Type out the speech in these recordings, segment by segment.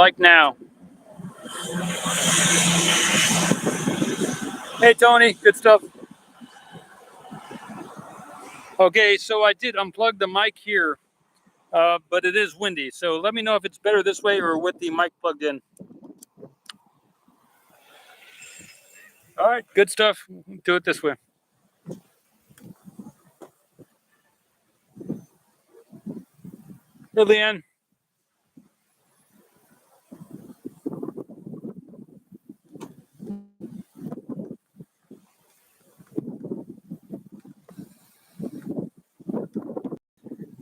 like now. Hey, Tony, good stuff. Okay, so I did unplug the mic here, but it is windy. So let me know if it's better this way or with the mic plugged in. All right, good stuff. Do it this way. Hey, Leanne.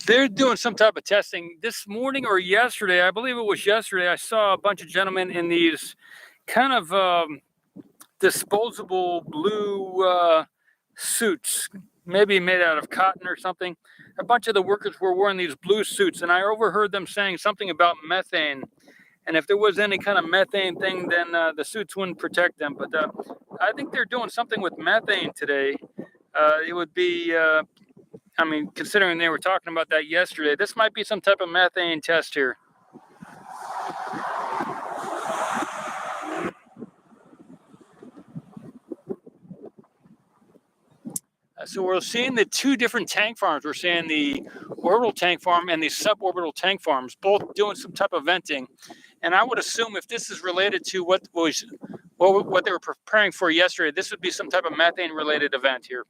They're doing some type of testing this morning or yesterday. I believe it was yesterday. I saw a bunch of gentlemen in these kind of disposable blue suits, maybe made out of cotton or something. A bunch of the workers were wearing these blue suits, and I overheard them saying something about methane. And if there was any kind of methane thing, then the suits wouldn't protect them. But I think they're doing something with methane today. It would be, I mean, considering they were talking about that yesterday, this might be some type of methane test here. So we're seeing the two different tank farms. We're seeing the orbital tank farm and the suborbital tank farms, both doing some type of venting. And I would assume if this is related to what they were preparing for yesterday, this would be some type of methane-related event here.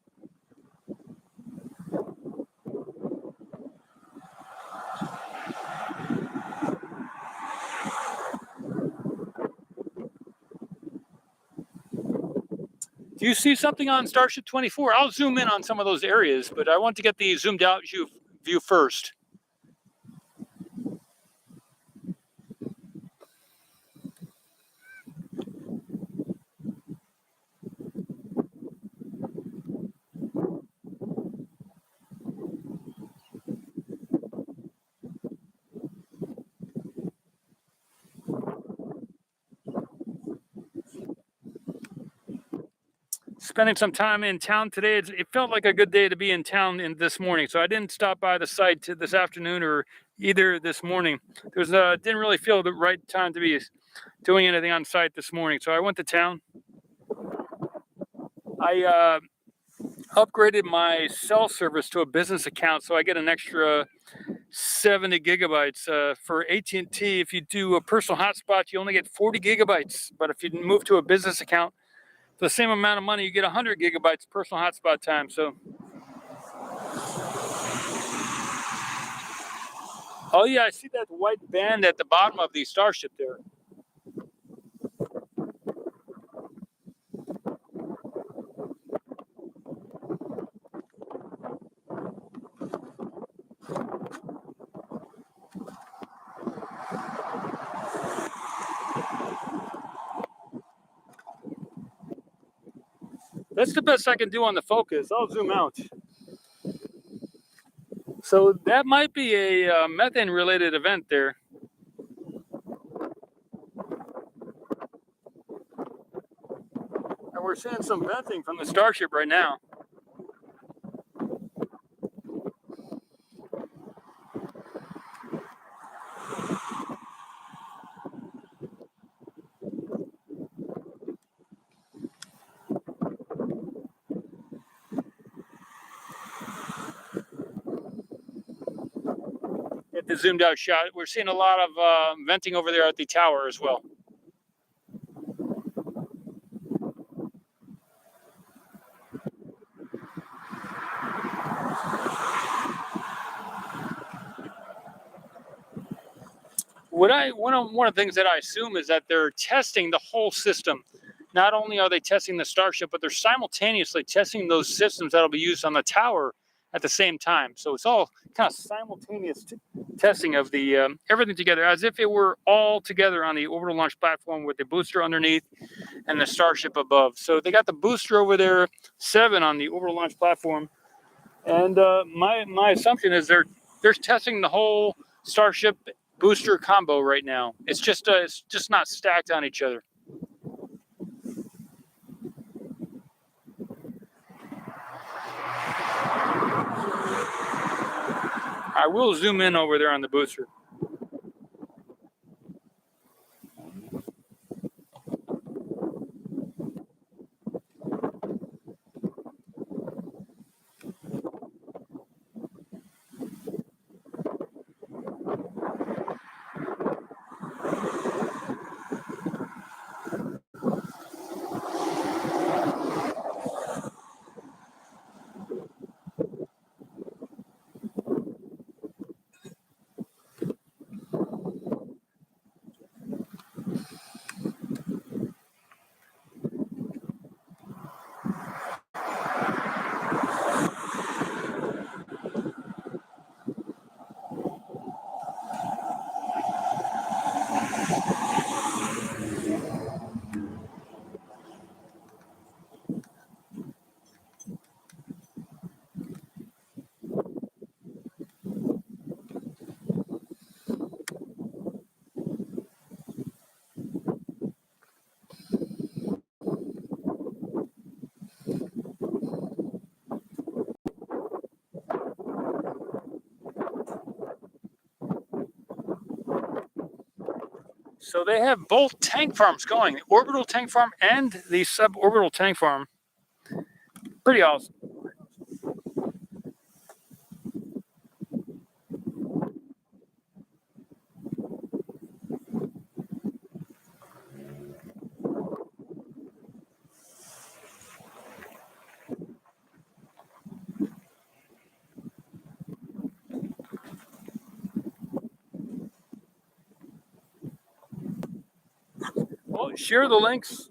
Do you see something on Starship 24? I'll zoom in on some of those areas, but I want to get the zoomed out view first. Spending some time in town today. It felt like a good day to be in town this morning, so I didn't stop by the site this afternoon or either this morning. Didn't really feel the right time to be doing anything on site this morning, so I went to town. I upgraded my cell service to a business account, so I get an extra 70 gigabytes for AT&T. If you do a personal hotspot, you only get 40 gigabytes, but if you move to a business account, for the same amount of money, you get 100 gigabytes personal hotspot time. So, oh yeah, I see that white band at the bottom of the Starship there. That's the best I can do on the focus. I'll zoom out. So that might be a methane-related event there. And we're seeing some venting from the Starship right now. Get the zoomed out shot. We're seeing a lot of venting over there at the tower as well. One of the things that I assume is that they're testing the whole system. Not only are they testing the Starship, but they're simultaneously testing those systems that'll be used on the tower at the same time. So it's all kind of simultaneous testing of the everything together, as if it were all together on the orbital launch platform with the booster underneath and the Starship above. So they got the booster over there, 7 on the orbital launch platform, and my assumption is they're testing the whole Starship booster combo right now. It's just not stacked on each other. I will zoom in over there on the booster. So they have both tank farms going, the orbital tank farm and the suborbital tank farm. Pretty awesome. Well, share the links.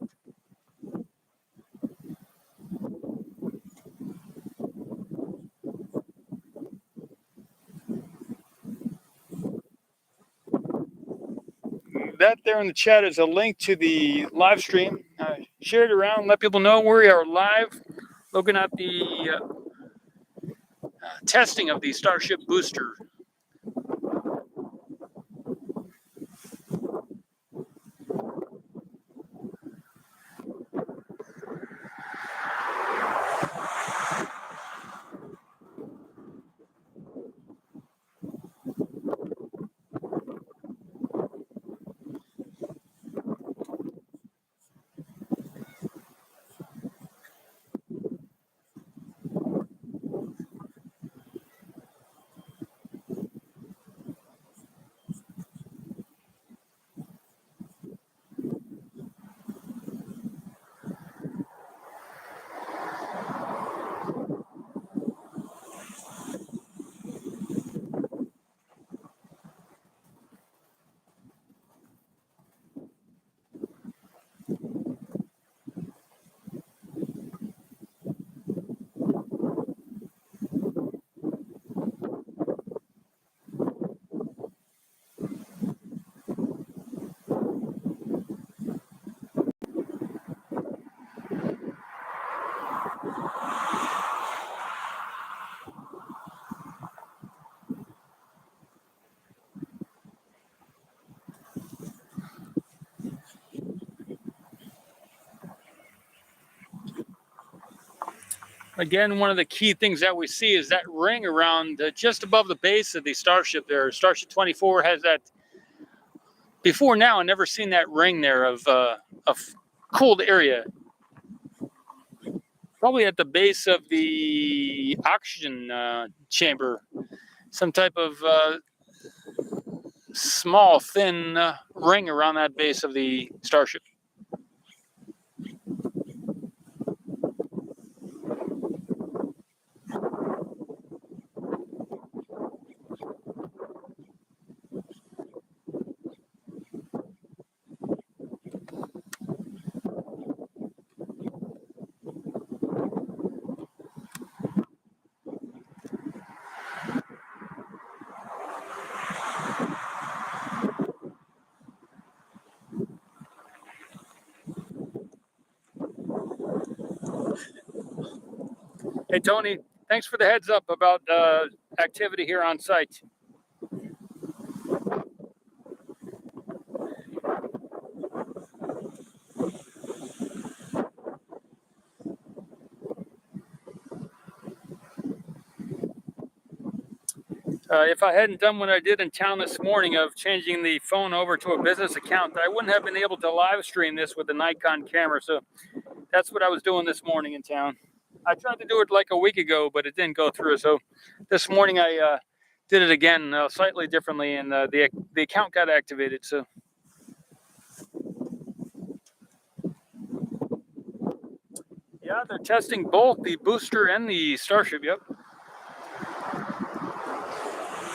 That there in the chat is a link to the live stream. Share it around, let people know we are live, looking at the testing of the Starship booster. Again, one of the key things that we see is that ring around just above the base of the Starship there. Starship 24 has that. Before now, I've never seen that ring there of cooled area. Probably at the base of the oxygen chamber. Some type of small, thin ring around that base of the Starship. Hey, Tony, thanks for the heads up about activity here on site. If I hadn't done what I did in town this morning of changing the phone over to a business account, I wouldn't have been able to live stream this with the Nikon camera. So that's what I was doing this morning in town. I tried to do it like a week ago, but it didn't go through. So this morning I did it again slightly differently, and the account got activated. So yeah, they're testing both the booster and the Starship. Yep.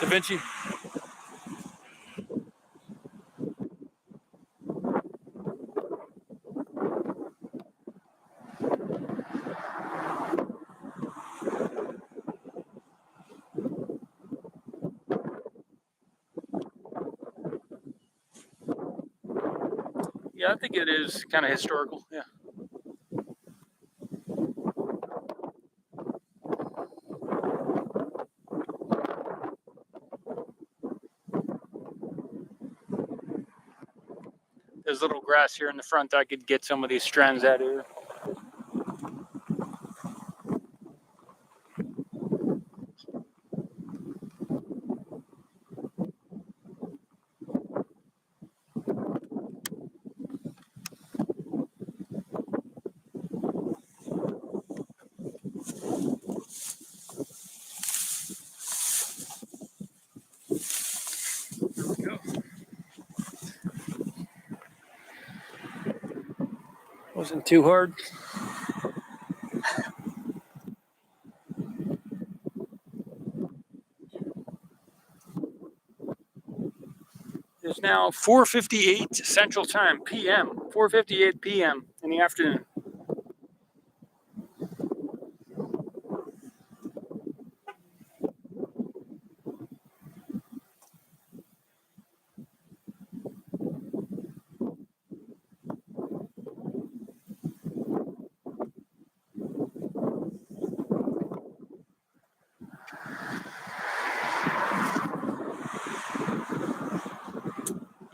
Da Vinci. Yeah, I think it is kind of historical. Yeah. There's little grass here in the front. I could get some of these strands out of here. Wasn't too hard. It's now 4:58 Central Time, PM. 4:58 PM in the afternoon.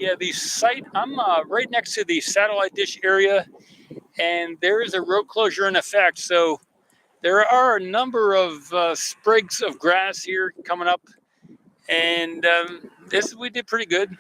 Yeah, the site, I'm right next to the satellite dish area, and there is a road closure in effect. So there are a number of sprigs of grass here coming up, and we did pretty good.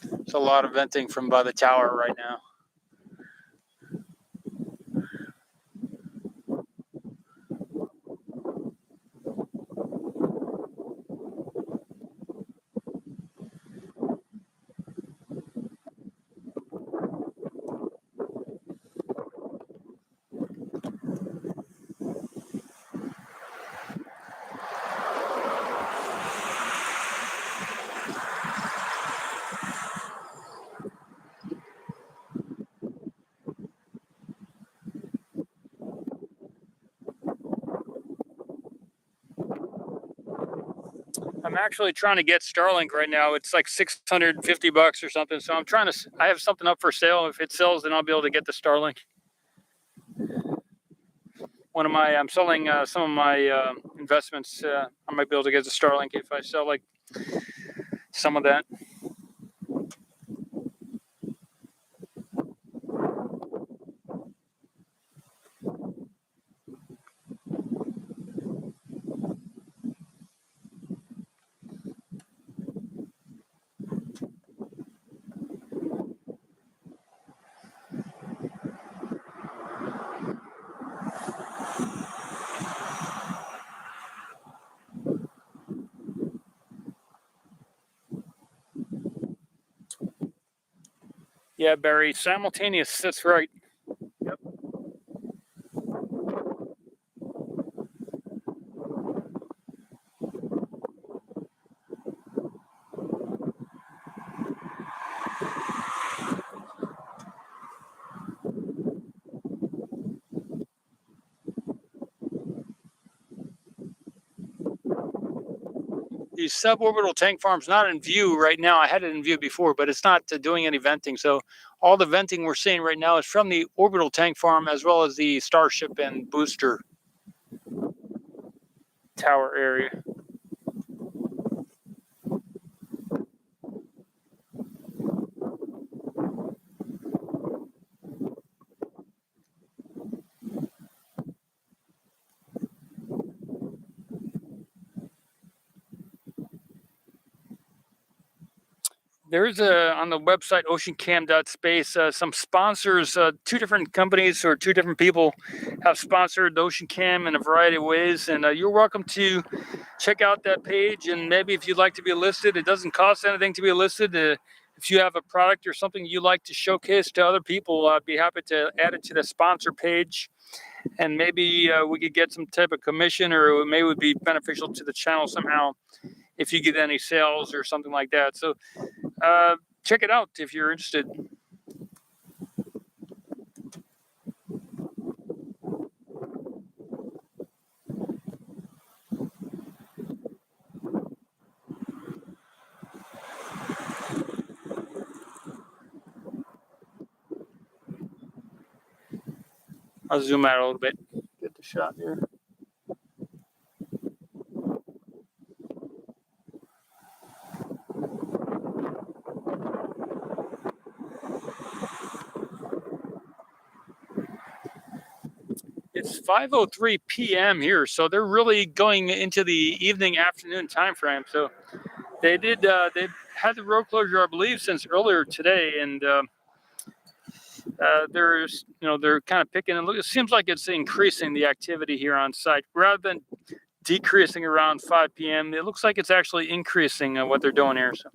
There's a lot of venting from by the tower right now. I'm actually trying to get Starlink right now. It's like $650 or something. So I have something up for sale. If it sells, then I'll be able to get the Starlink. I'm selling some of my investments. I might be able to get the Starlink if I sell like some of that. Yeah, Barry, simultaneous, that's right. Yep. The suborbital tank farm's not in view right now. I had it in view before, but it's not doing any venting. So all the venting we're seeing right now is from the orbital tank farm as well as the Starship and booster tower area. There's on the website oceancam.space some sponsors. Two different companies or two different people have sponsored OceanCam in a variety of ways, and you're welcome to check out that page. And maybe if you'd like to be listed, it doesn't cost anything to be listed. If you have a product or something you like to showcase to other people, I'd be happy to add it to the sponsor page, and maybe we could get some type of commission, or maybe it would be beneficial to the channel somehow if you get any sales or something like that. So check it out if you're interested. I'll zoom out a little bit. Get the shot here. It's 5:03 p.m. here, so they're really going into the evening afternoon time frame. So they had the road closure, I believe, since earlier today, and they're kind of picking and look. It seems like it's increasing the activity here on site rather than decreasing around 5 p.m. It looks like it's actually increasing what they're doing here. So.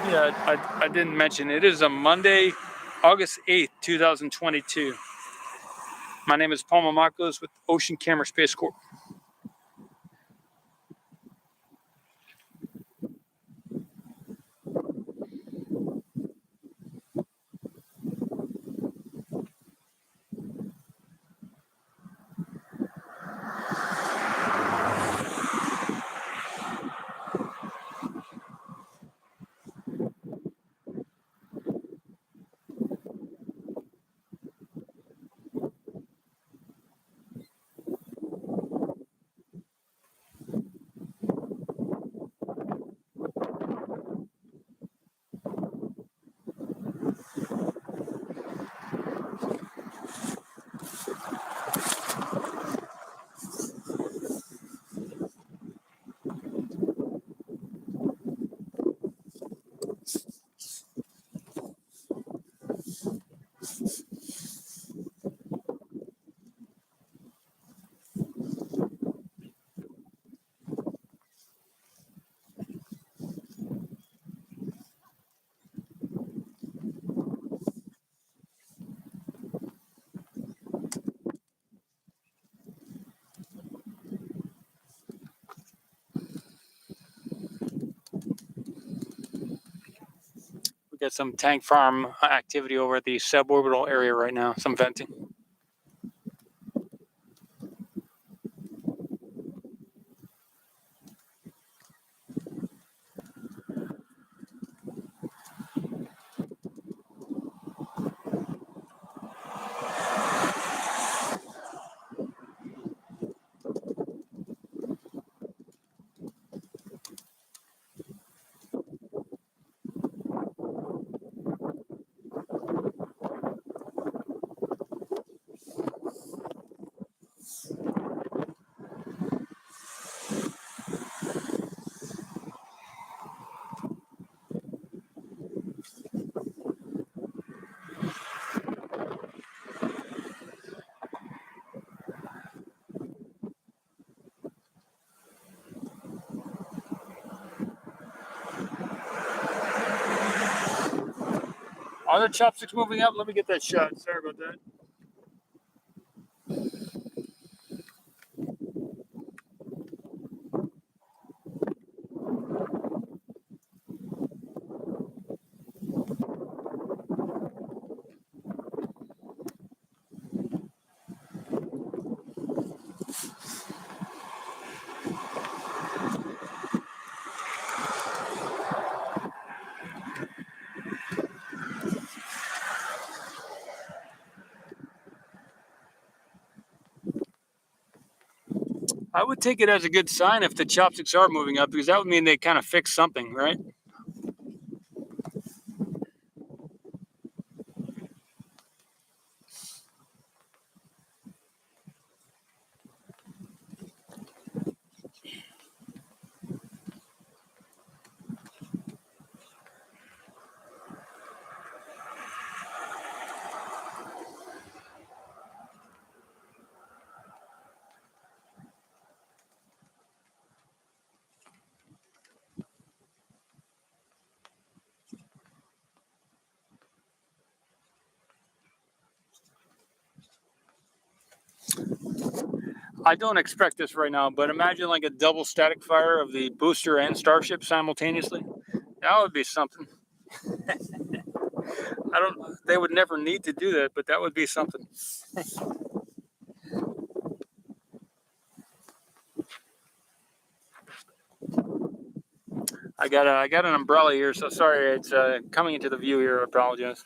Yeah, I didn't mention it is a Monday, August 8th, 2022. My name is Paul Mamakos with Ocean Camera Space Corp. We got some tank farm activity over at the suborbital area right now, some venting. Are the chopsticks moving up? Let me get that shot. Sorry about that. I would take it as a good sign if the chopsticks are moving up, because that would mean they kind of fixed something, right? I don't expect this right now, but imagine like a double static fire of the booster and Starship simultaneously. That would be something. They would never need to do that, but that would be something. I got an umbrella here, so sorry it's coming into the view here. I apologize.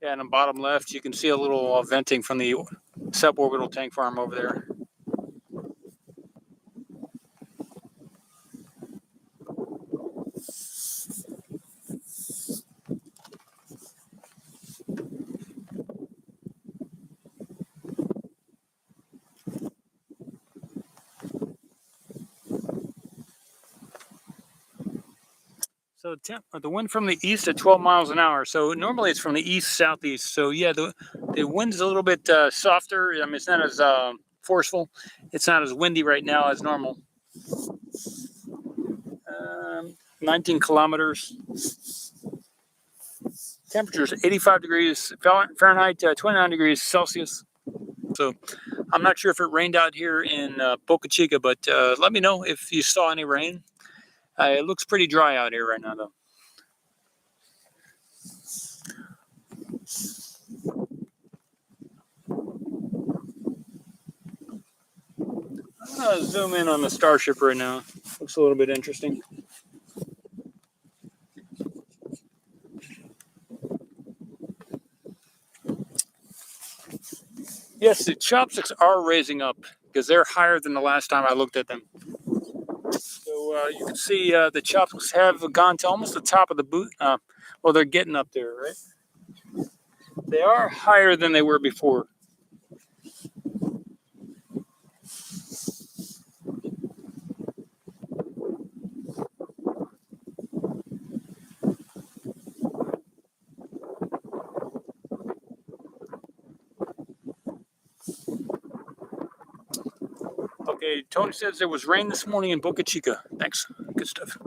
Yeah, and on bottom left, you can see a little venting from the suborbital tank farm over there. So the wind from the east at 12 miles an hour. So normally it's from the east southeast. So yeah, the wind's a little bit softer. I mean, it's not as forceful. It's not as windy right now as normal. 19 kilometers. Temperatures 85 degrees Fahrenheit, 29 degrees Celsius. So I'm not sure if it rained out here in Boca Chica, but let me know if you saw any rain. It looks pretty dry out here right now, though. I'm going to zoom in on the Starship right now. Looks a little bit interesting. Yes, the chopsticks are raising up because they're higher than the last time I looked at them. So you can see the chopsticks have gone to almost the top of the boot. Well, they're getting up there, right? They are higher than they were before. Okay, Tony says there was rain this morning in Boca Chica. Thanks. Good stuff.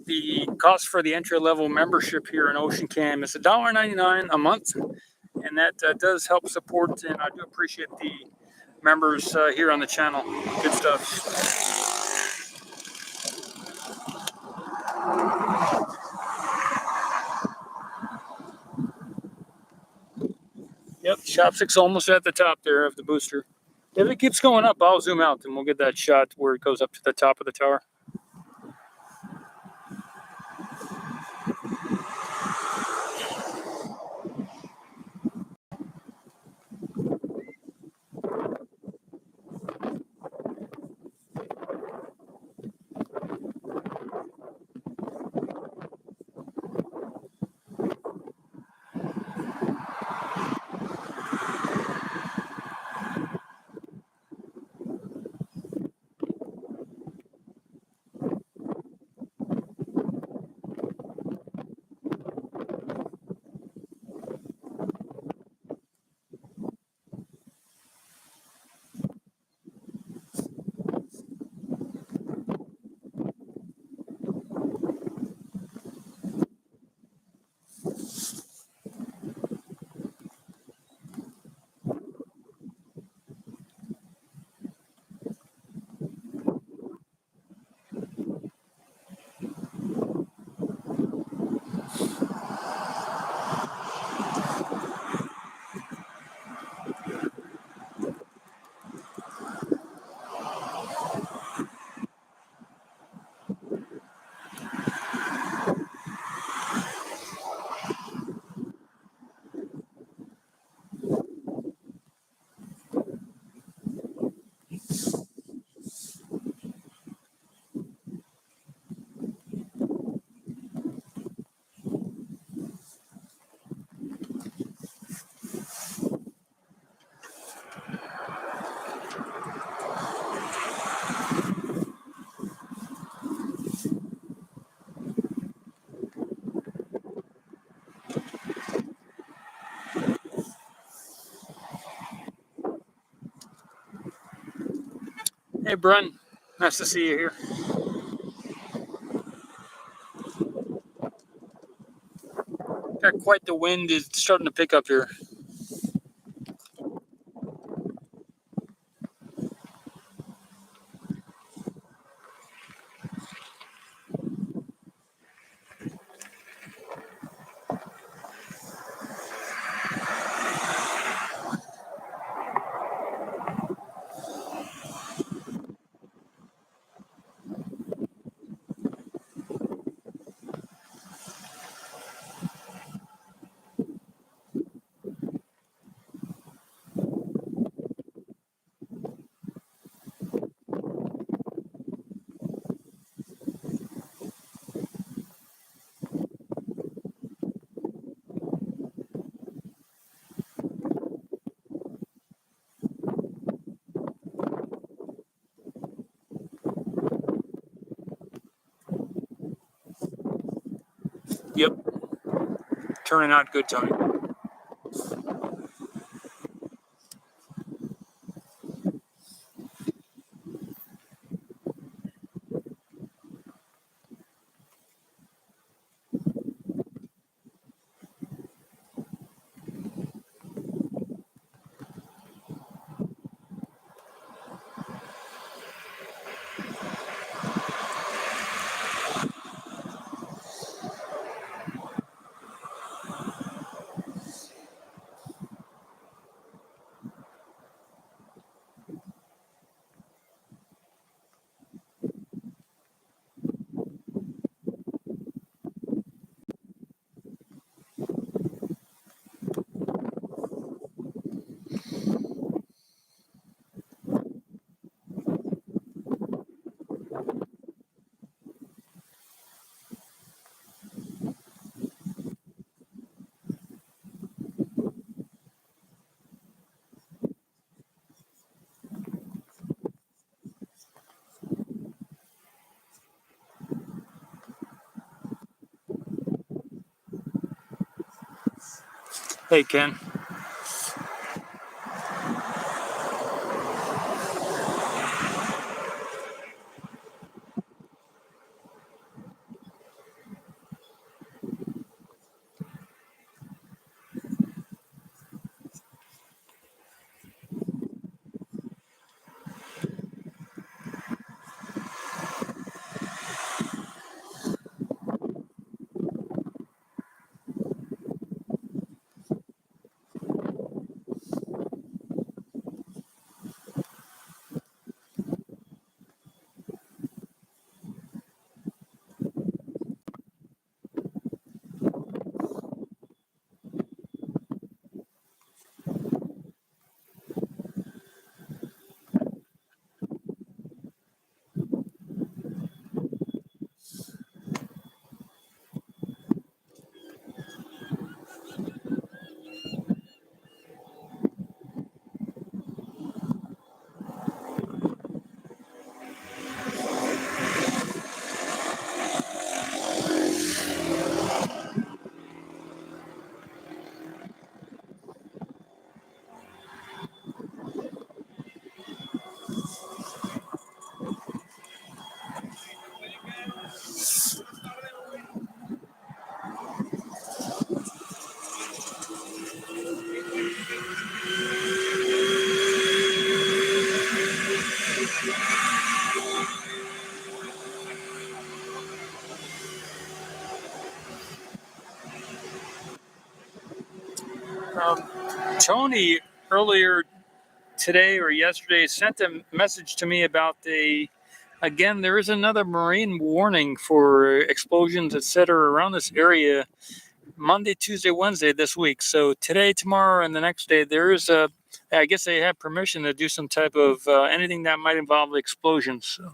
The cost for the entry-level membership here in OceanCam is $1.99 a month, and that does help support, and I do appreciate the members here on the channel. Good stuff. Yep, chopstick's almost at the top there of the booster. If it keeps going up, I'll zoom out and we'll get that shot where it goes up to the top of the tower. Hey, Brun. Nice to see you here. Got quite the wind is starting to pick up here. Yep, turning out good, Tony. Hey, Ken. Tony earlier today or yesterday sent a message to me about again, there is another marine warning for explosions, etc., around this area Monday, Tuesday, Wednesday this week. So today, tomorrow, and the next day, there is I guess they have permission to do some type of anything that might involve explosions. So.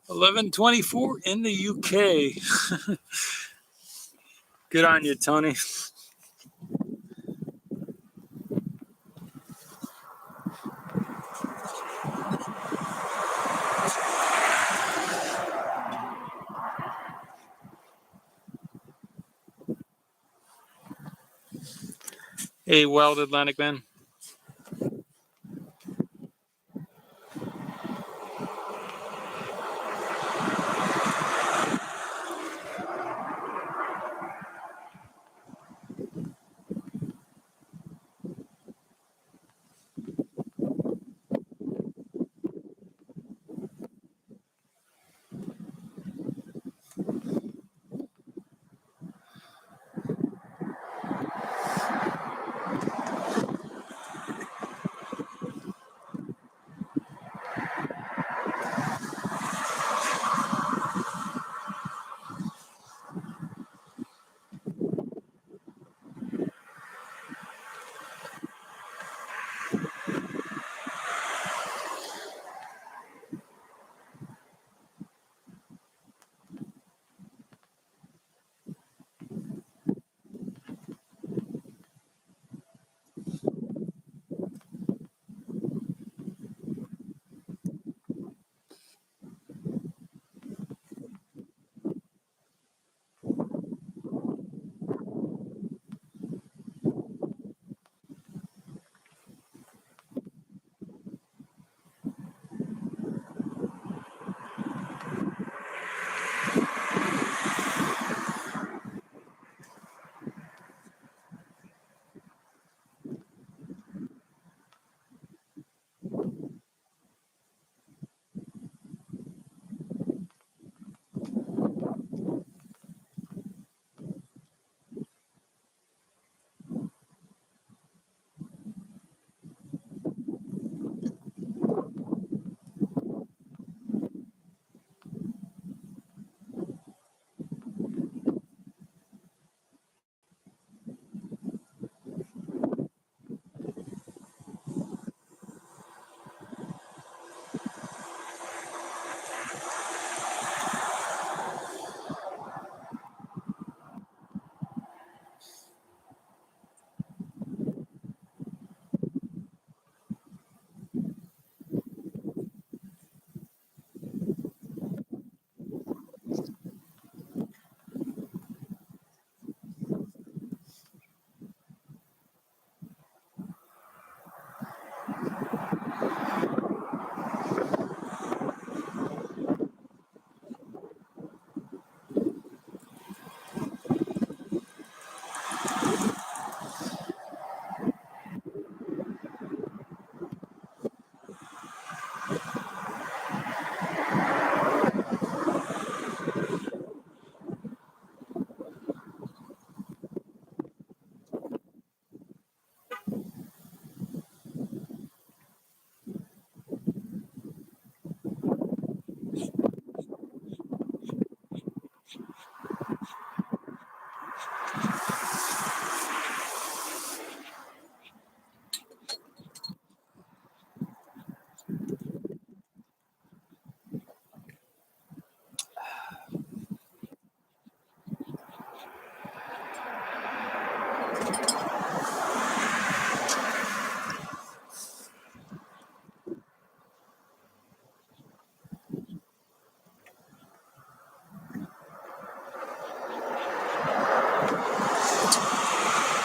11:24 in the UK. Good on you, Tony. Hey, Wild Atlantic Man.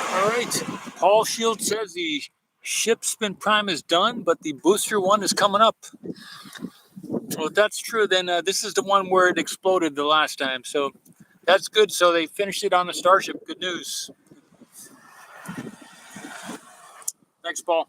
All right. Paul Shield says the ship spin prime is done, but the booster one is coming up. Well, if that's true, then this is the one where it exploded the last time. So that's good. So they finished it on the Starship. Good news. Thanks, Paul.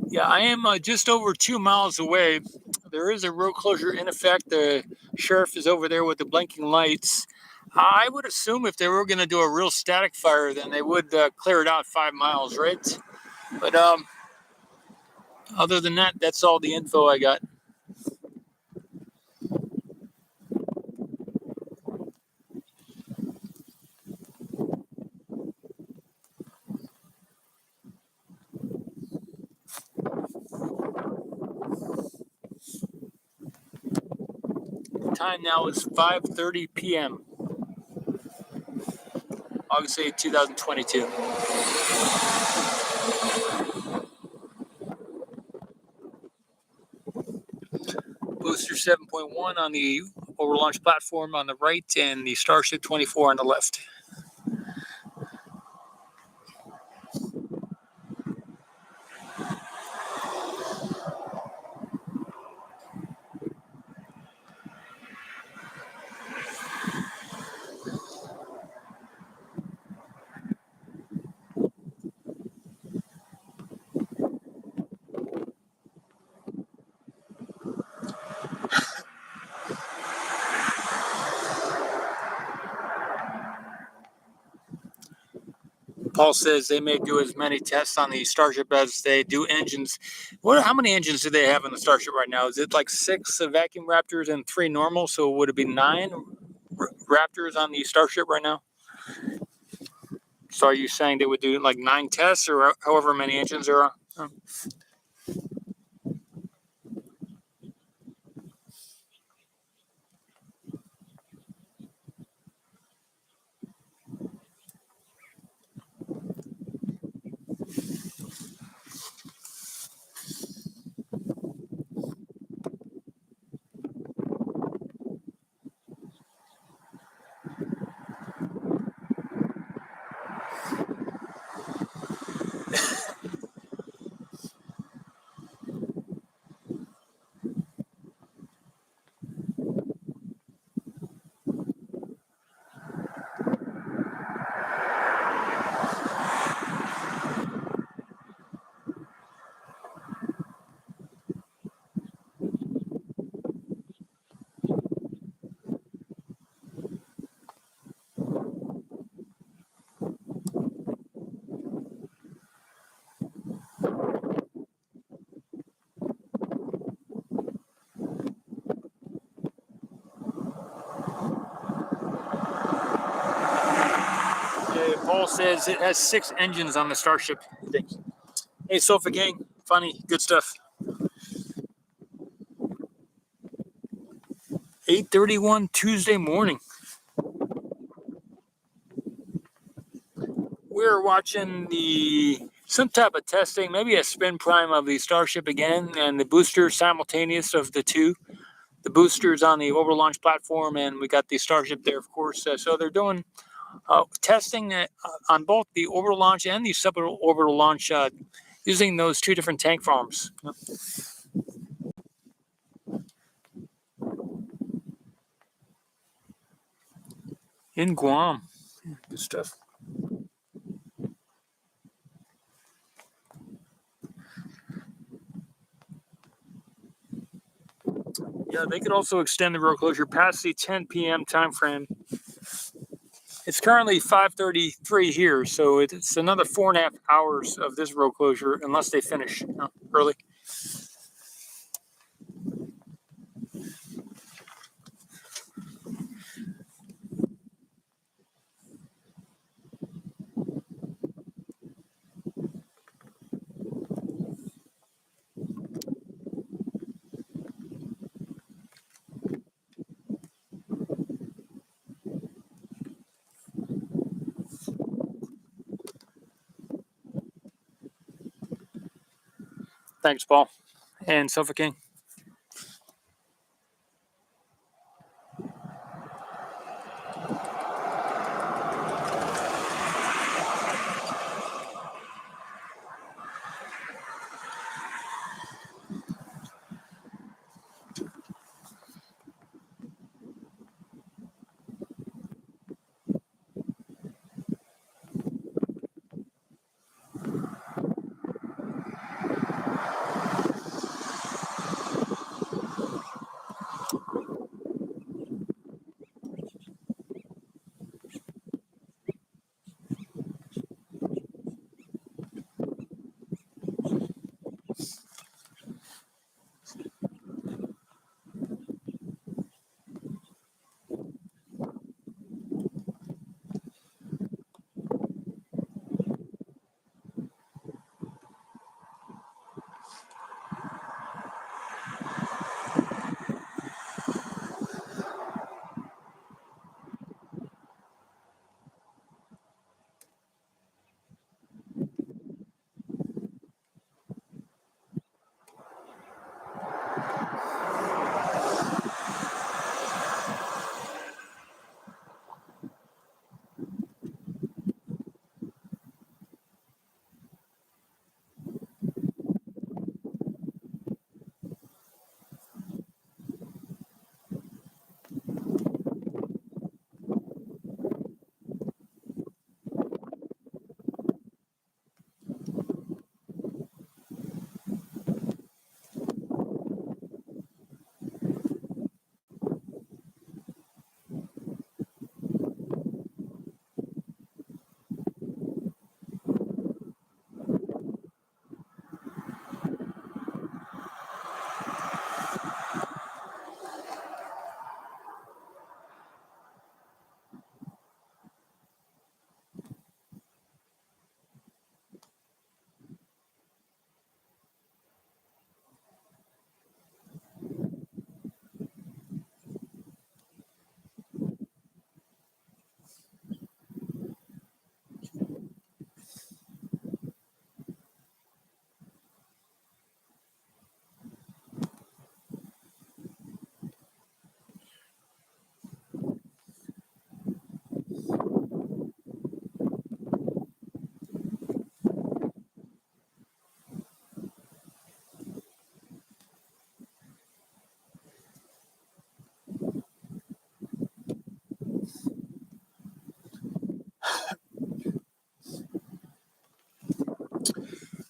Yeah, I am just over 2 miles away. There is a road closure in effect. The sheriff is over there with the blinking lights. I would assume if they were going to do a real static fire, then they would clear it out 5 miles, right? But other than that, that's all the info I got. The time now is 5:30 p.m. August 8, 2022. Booster 7.1 on the overlaunch platform on the right and the Starship 24 on the left. Paul says they may do as many tests on the Starship as they do engines. How many engines do they have in the Starship right now? Is it like 6 vacuum Raptors and 3 normal? So would it be 9 Raptors on the Starship right now? So are you saying they would do like 9 tests or however many engines there are? Paul says it has 6 engines on the Starship. Hey, Sofa Gang, funny, good stuff. 8:31 Tuesday morning. We're watching some type of testing, maybe a spin prime of the Starship again, and the booster simultaneous of the two. The boosters on the overlaunch platform, and we got the Starship there, of course. So they're doing testing on both the overlaunch and the suborbital launch using those 2 different tank farms. In Guam. Good stuff. Yeah, they could also extend the road closure past the 10 p.m. time frame. It's currently 5:33 here, so it's another 4.5 hours of this road closure unless they finish early. Thanks, Paul and Sofa King.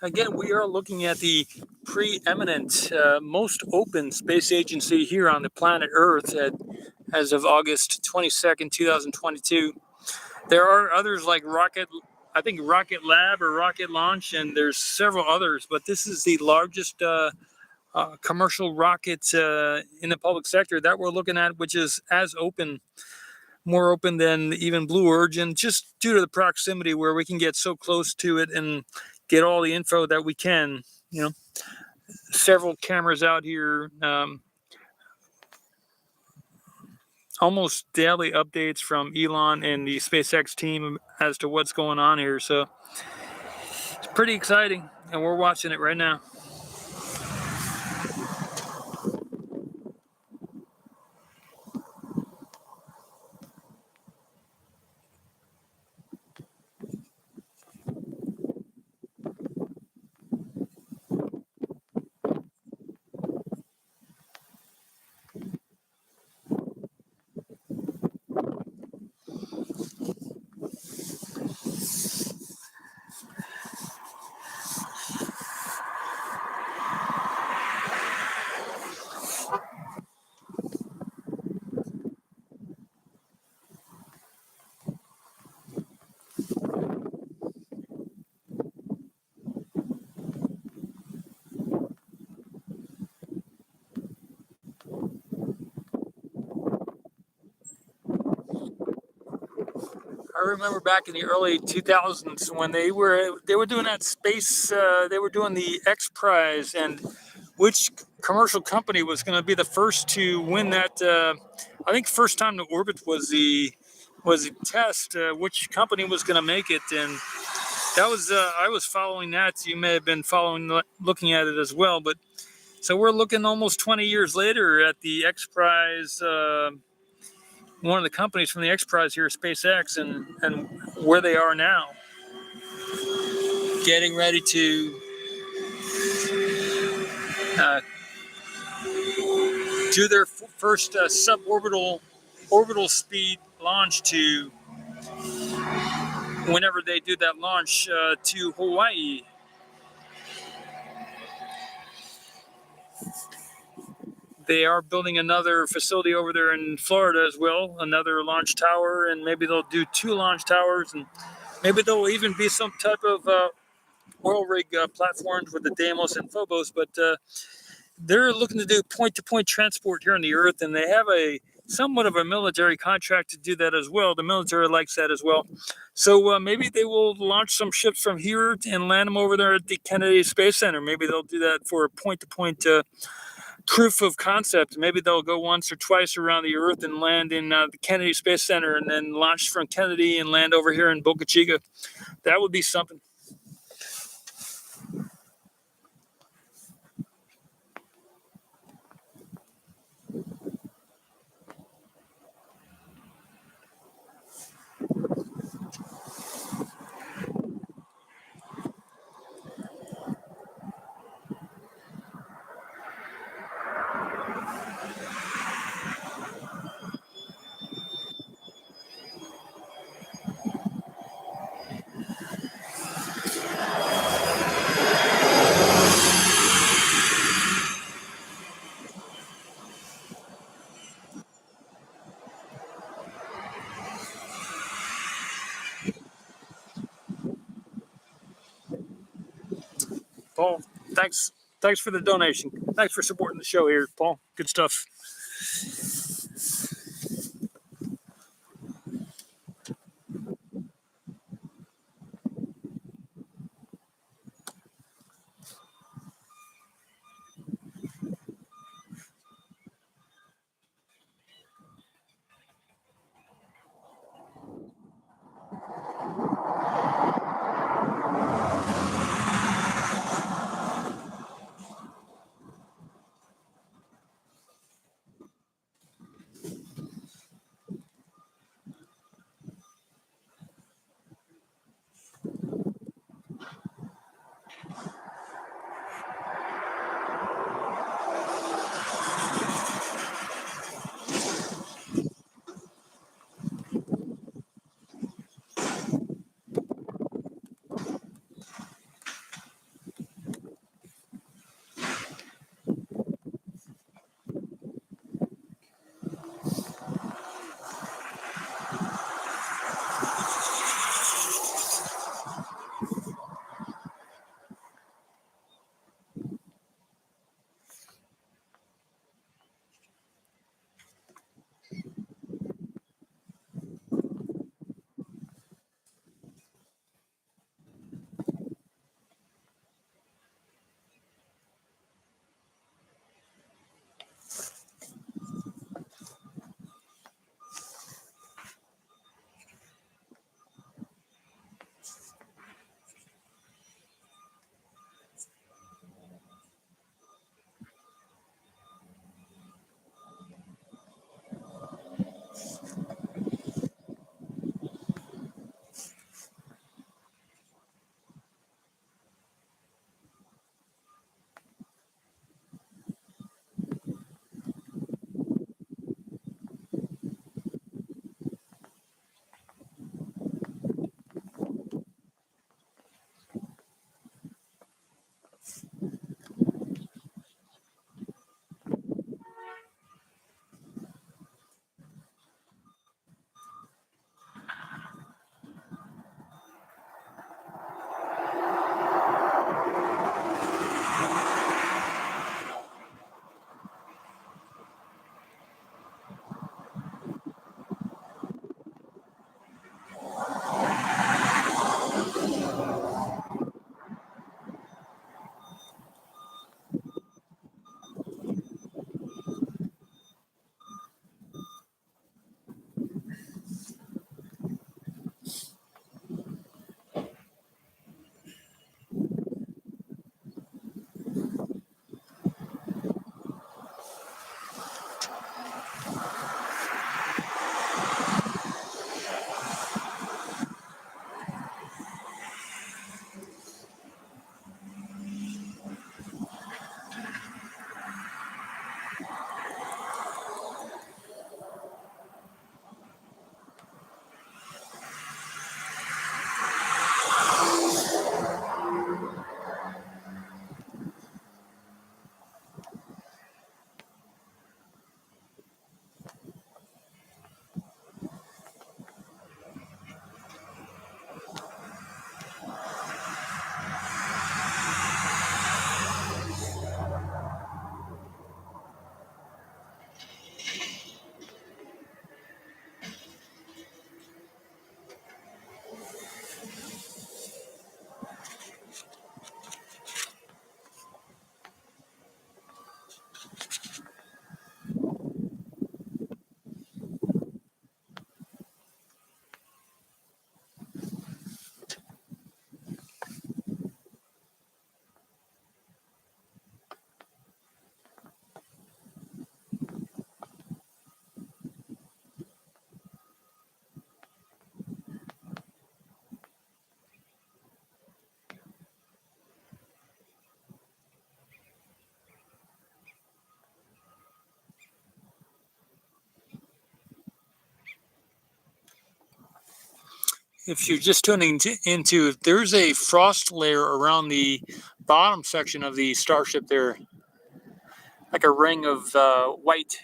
Again, we are looking at the preeminent, most open space agency here on the planet Earth as of August 22nd, 2022. There are others like I think Rocket Lab or Rocket Launch, and there's several others, but this is the largest commercial rocket in the public sector that we're looking at, which is as open, more open than even Blue Origin, just due to the proximity where we can get so close to it and get all the info that we can. You know, several cameras out here, almost daily updates from Elon and the SpaceX team as to what's going on here. So it's pretty exciting, and we're watching it right now. I remember back in the early 2000s when they were doing that space. They were doing the X Prize, and which commercial company was going to be the first to win that? I think first time to orbit was the test. Which company was going to make it? And that was I was following that. You may have been looking at it as well. But so we're looking almost 20 years later at the X Prize. One of the companies from the X Prize here, SpaceX, and where they are now, getting ready to do their first suborbital orbital speed launch to whenever they do that launch to Hawaii. They are building another facility over there in Florida as well, another launch tower, and maybe they'll do 2 launch towers, and maybe there'll even be some type of oil rig platforms with the Deimos and Phobos, but they're looking to do point-to-point transport here on the Earth, and they have a somewhat of a military contract to do that as well. The military likes that as well. So maybe they will launch some ships from here and land them over there at the Kennedy Space Center. Maybe they'll do that for a point-to-point proof of concept. Maybe they'll go once or twice around the Earth and land in the Kennedy Space Center and then launch from Kennedy and land over here in Boca Chica. That would be something. Paul, thanks for the donation. Thanks for supporting the show here, Paul. Good stuff. if you're just tuning into, there's a frost layer around the bottom section of the Starship there, like a ring of white.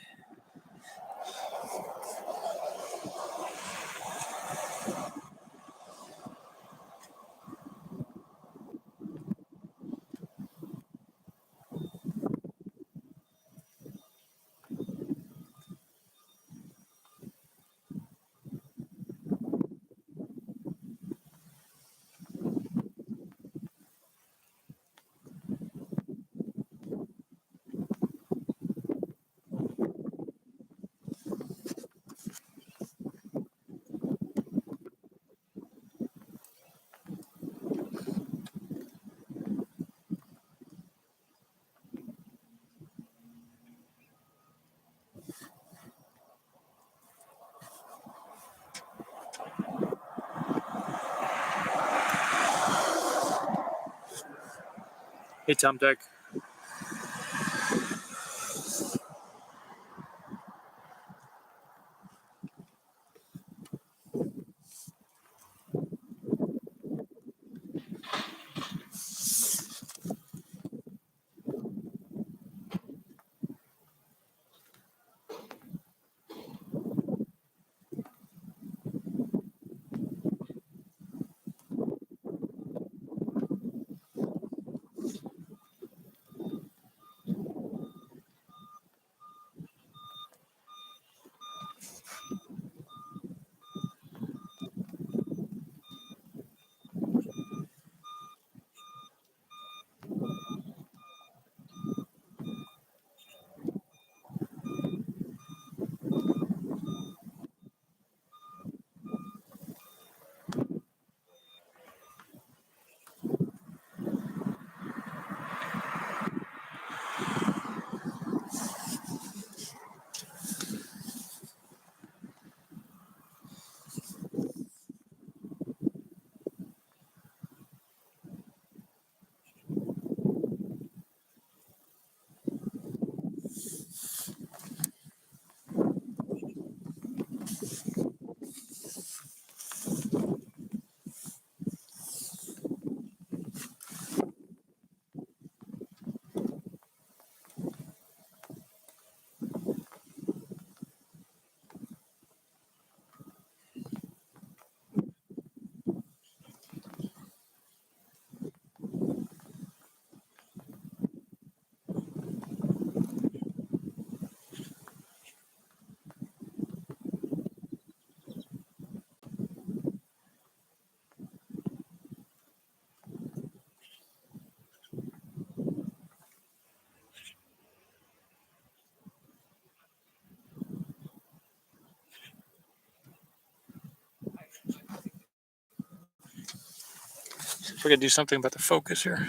Hey, Tom Deck. See if we can do something about the focus here.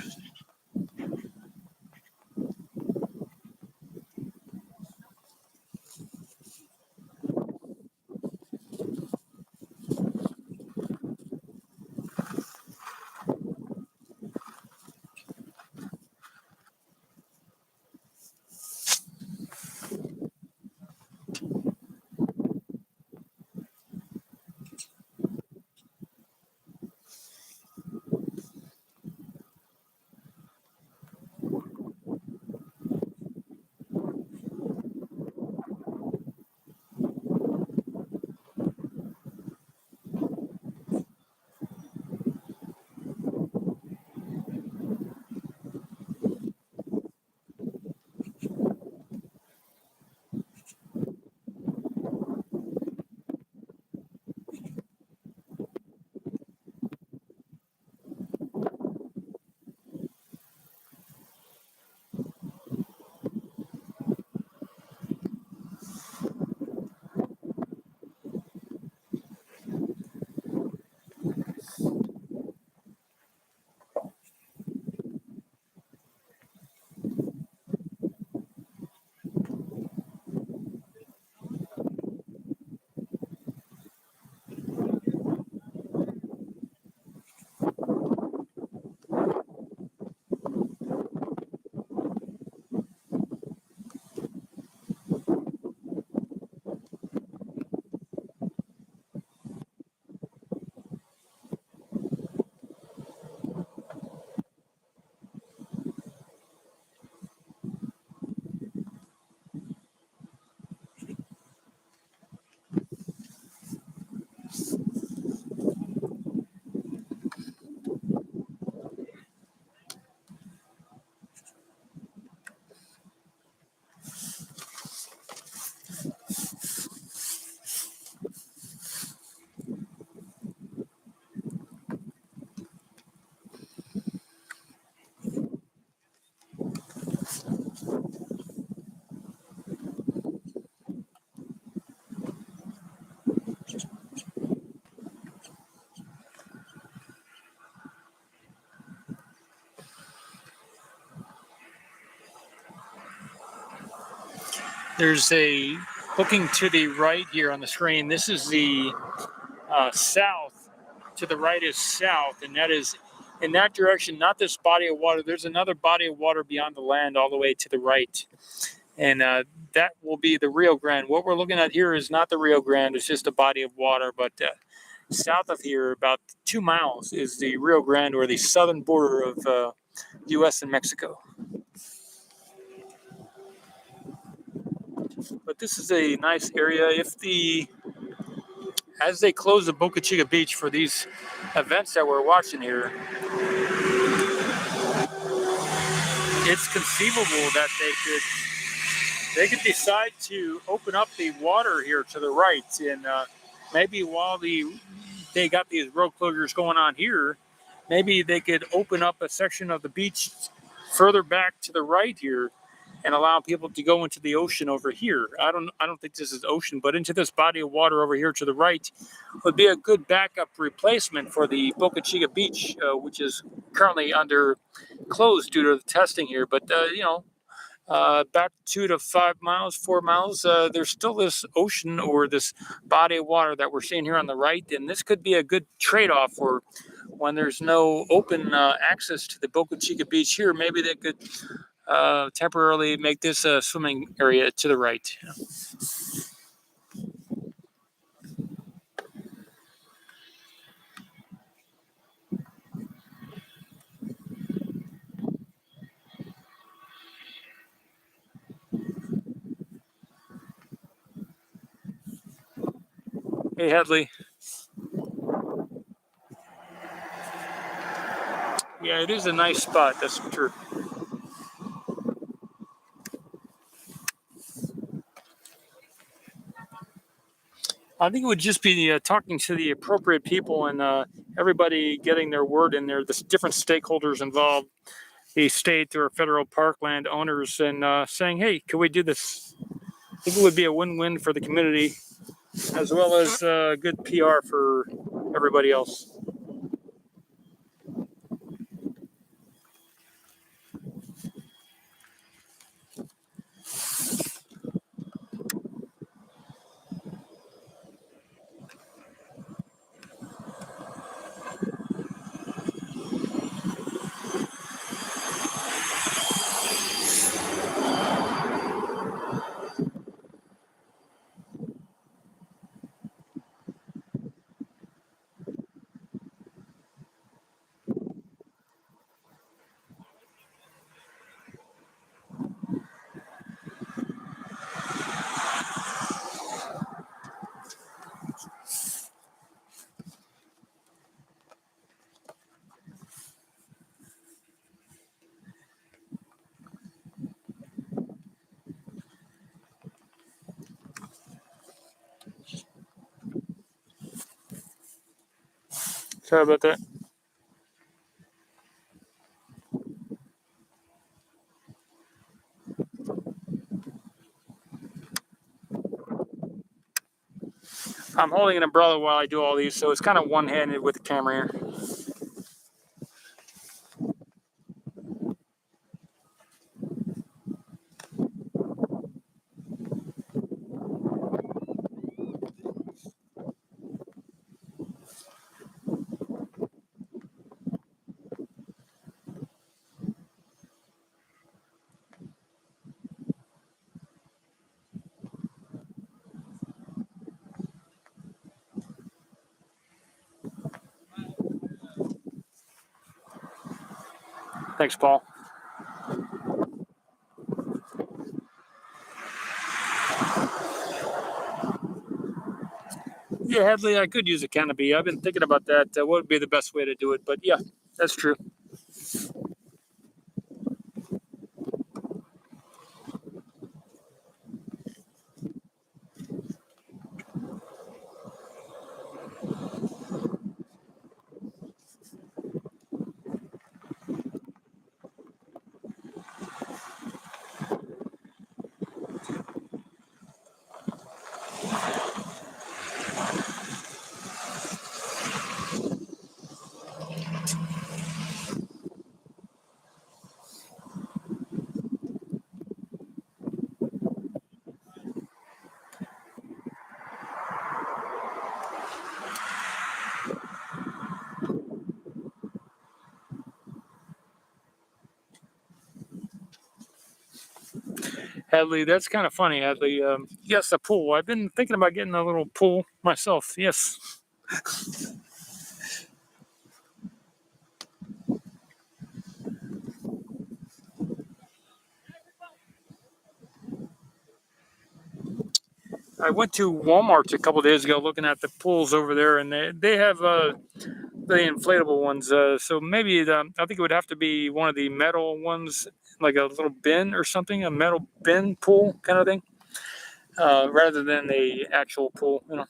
there's a, looking to the right here on the screen, this is the south. To the right is south, and that is in that direction, not this body of water. There's another body of water beyond the land all the way to the right. And that will be the Rio Grande. What we're looking at here is not the Rio Grande, it's just a body of water. But south of here, about 2 miles, is the Rio Grande, or the southern border of U.S. and Mexico. But this is a nice area. As they close the Boca Chica beach for these events that we're watching here, it's conceivable that they could decide to open up the water here to the right, and maybe while they got these road closures going on here, maybe they could open up a section of the beach further back to the right here and allow people to go into the ocean over here. I don't think this is ocean, but into this body of water over here to the right would be a good backup replacement for the Boca Chica beach, which is currently under closed due to the testing here. But back 2 to 5 miles, 4 miles, there's still this ocean, or this body of water that we're seeing here on the right, and this could be a good trade-off for when there's no open access to the Boca Chica beach here. Maybe they could temporarily make this a swimming area to the right. Hey, Hadley. Yeah, it is a nice spot, that's for sure. I think it would just be talking to the appropriate people, and everybody getting their word in there, the different stakeholders involved, the state or federal parkland owners, and saying, hey, can we do this? I think it would be a win-win for the community, as well as good PR for everybody else. Sorry about that. I'm holding an umbrella while I do all these, so it's kind of one-handed with the camera here. Thanks, Paul. Yeah, Hadley, I could use a canopy. I've been thinking about that. What would be the best way to do it? But yeah, that's true. Hadley, that's kind of funny, Hadley. Yes, a pool. I've been thinking about getting a little pool myself. Yes. I went to Walmart a couple days ago looking at the pools over there, and they have the inflatable ones. So maybe I think it would have to be one of the metal ones, like a little bin or something, a metal bin pool kind of thing, rather than the actual pool. You know.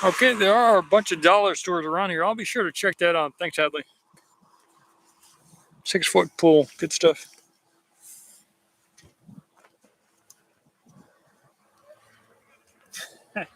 Okay, there are a bunch of dollar stores around here. I'll be sure to check that out. Thanks, Hadley. 6 foot pool, good stuff. Okay.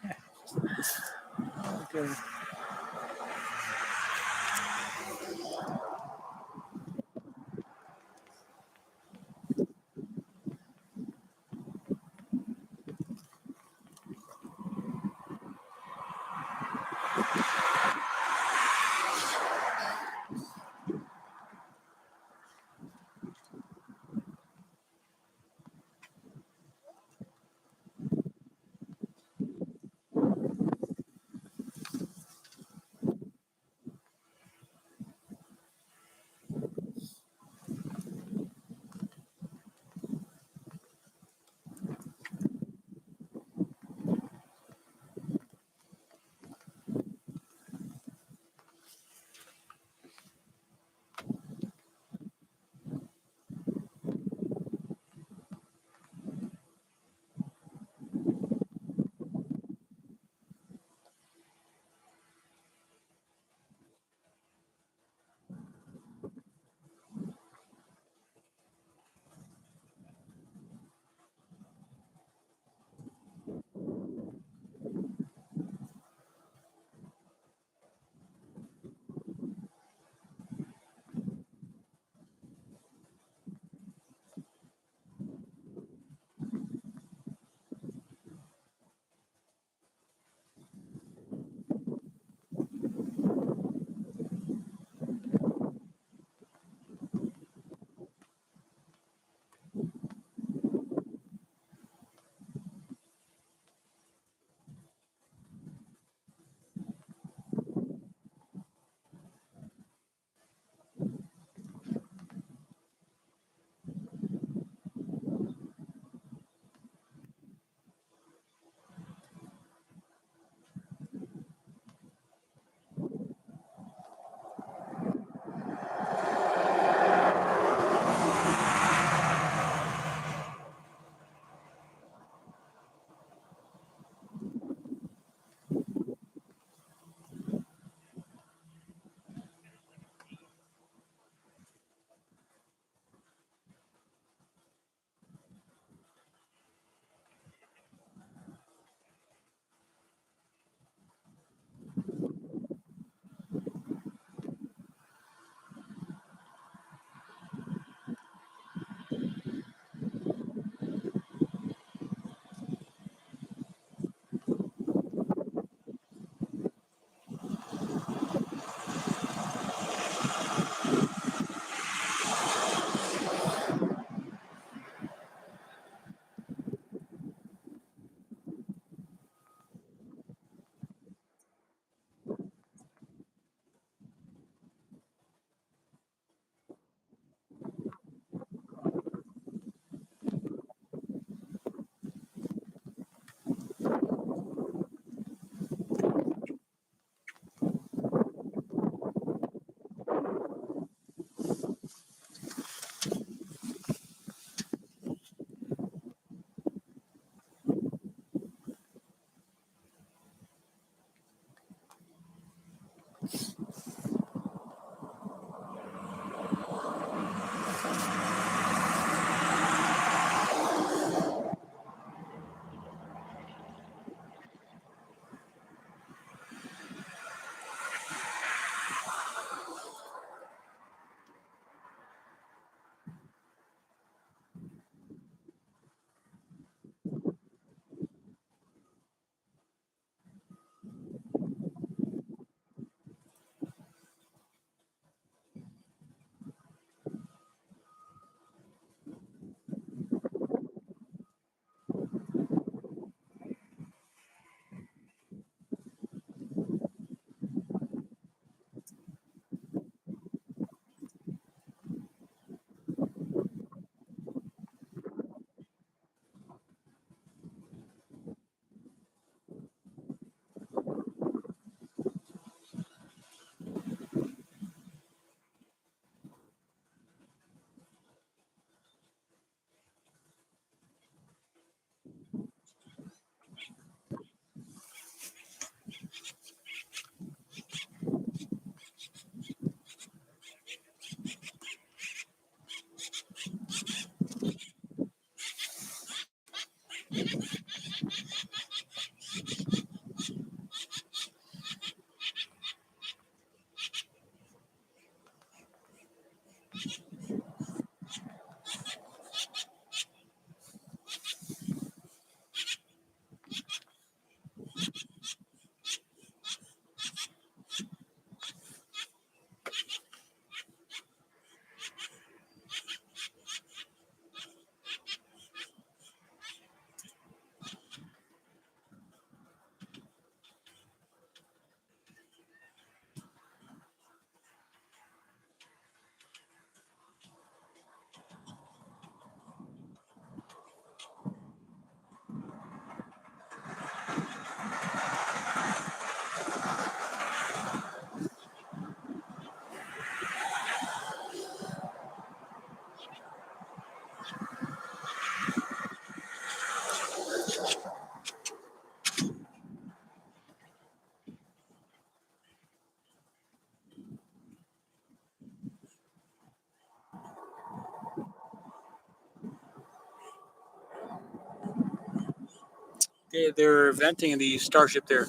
They're venting the Starship there.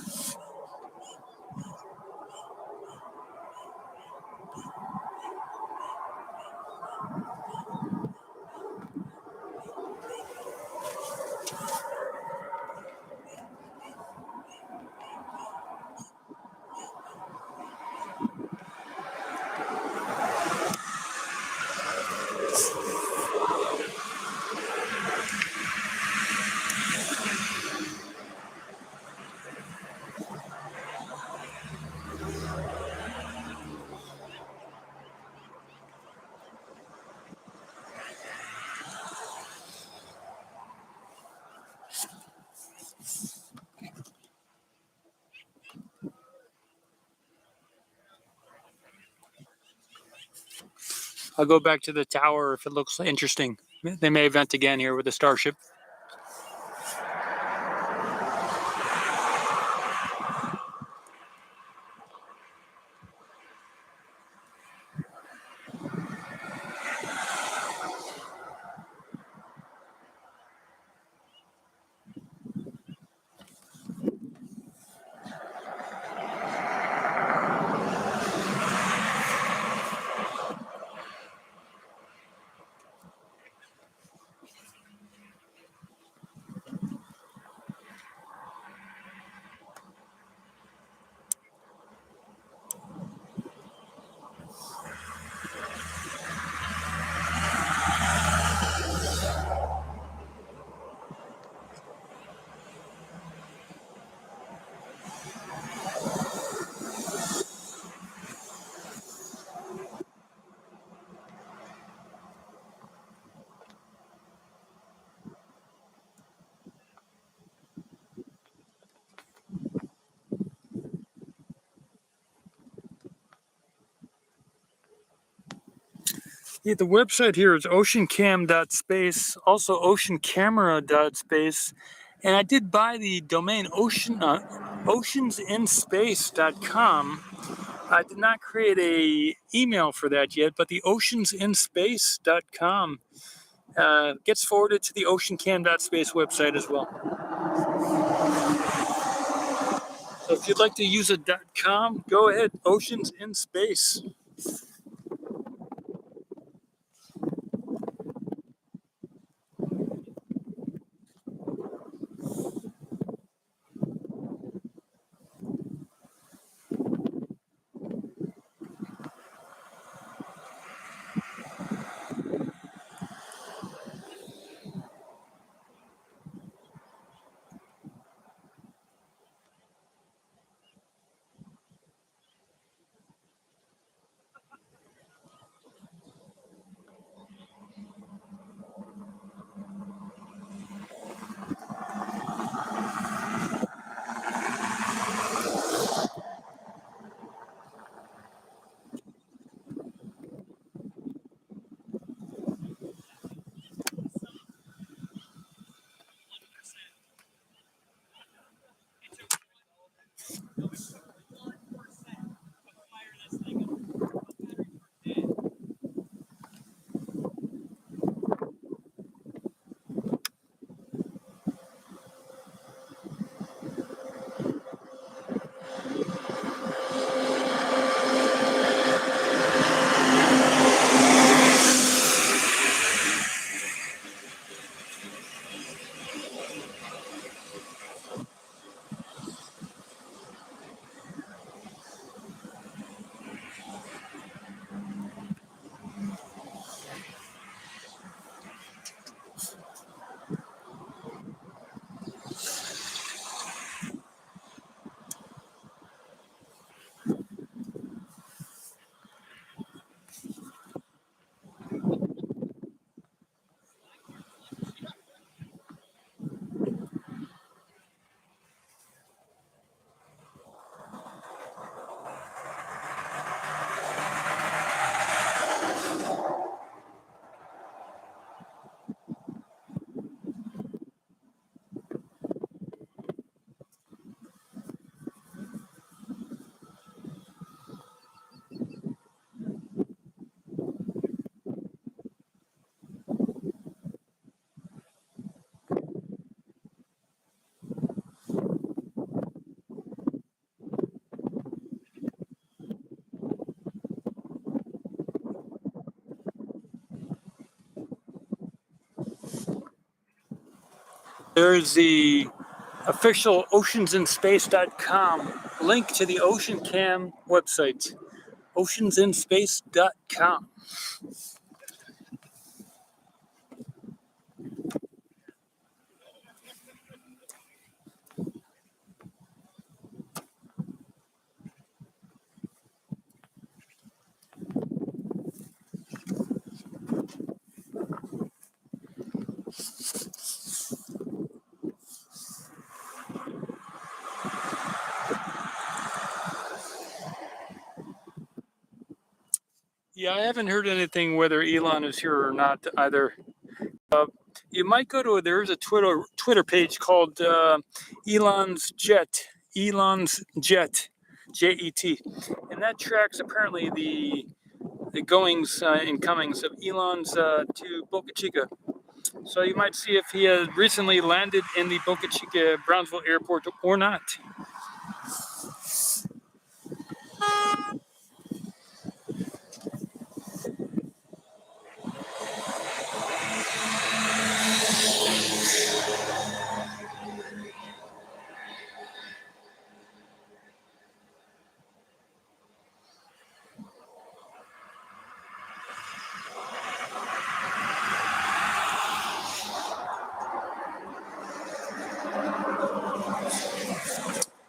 I'll go back to the tower if it looks interesting. They may vent again here with the Starship. Yeah, the website here is oceancam.space, also oceancamera.space, and I did buy the domain oceansinspace.com I did not create a email for that yet, but the oceansinspace.com gets forwarded to the oceancam.space website as well. So if you'd like to use a .com, go ahead, Oceans in Space. There's the official oceansinspace.com link to the OceanCam website, oceansinspace.com. Yeah, I haven't heard anything whether Elon is here or not either. You might go to there's a Twitter page called Elon's Jet, Jet, and that tracks apparently the goings and comings of Elon's to Boca Chica. So you might see if he has recently landed in the Boca Chica Brownsville airport or not.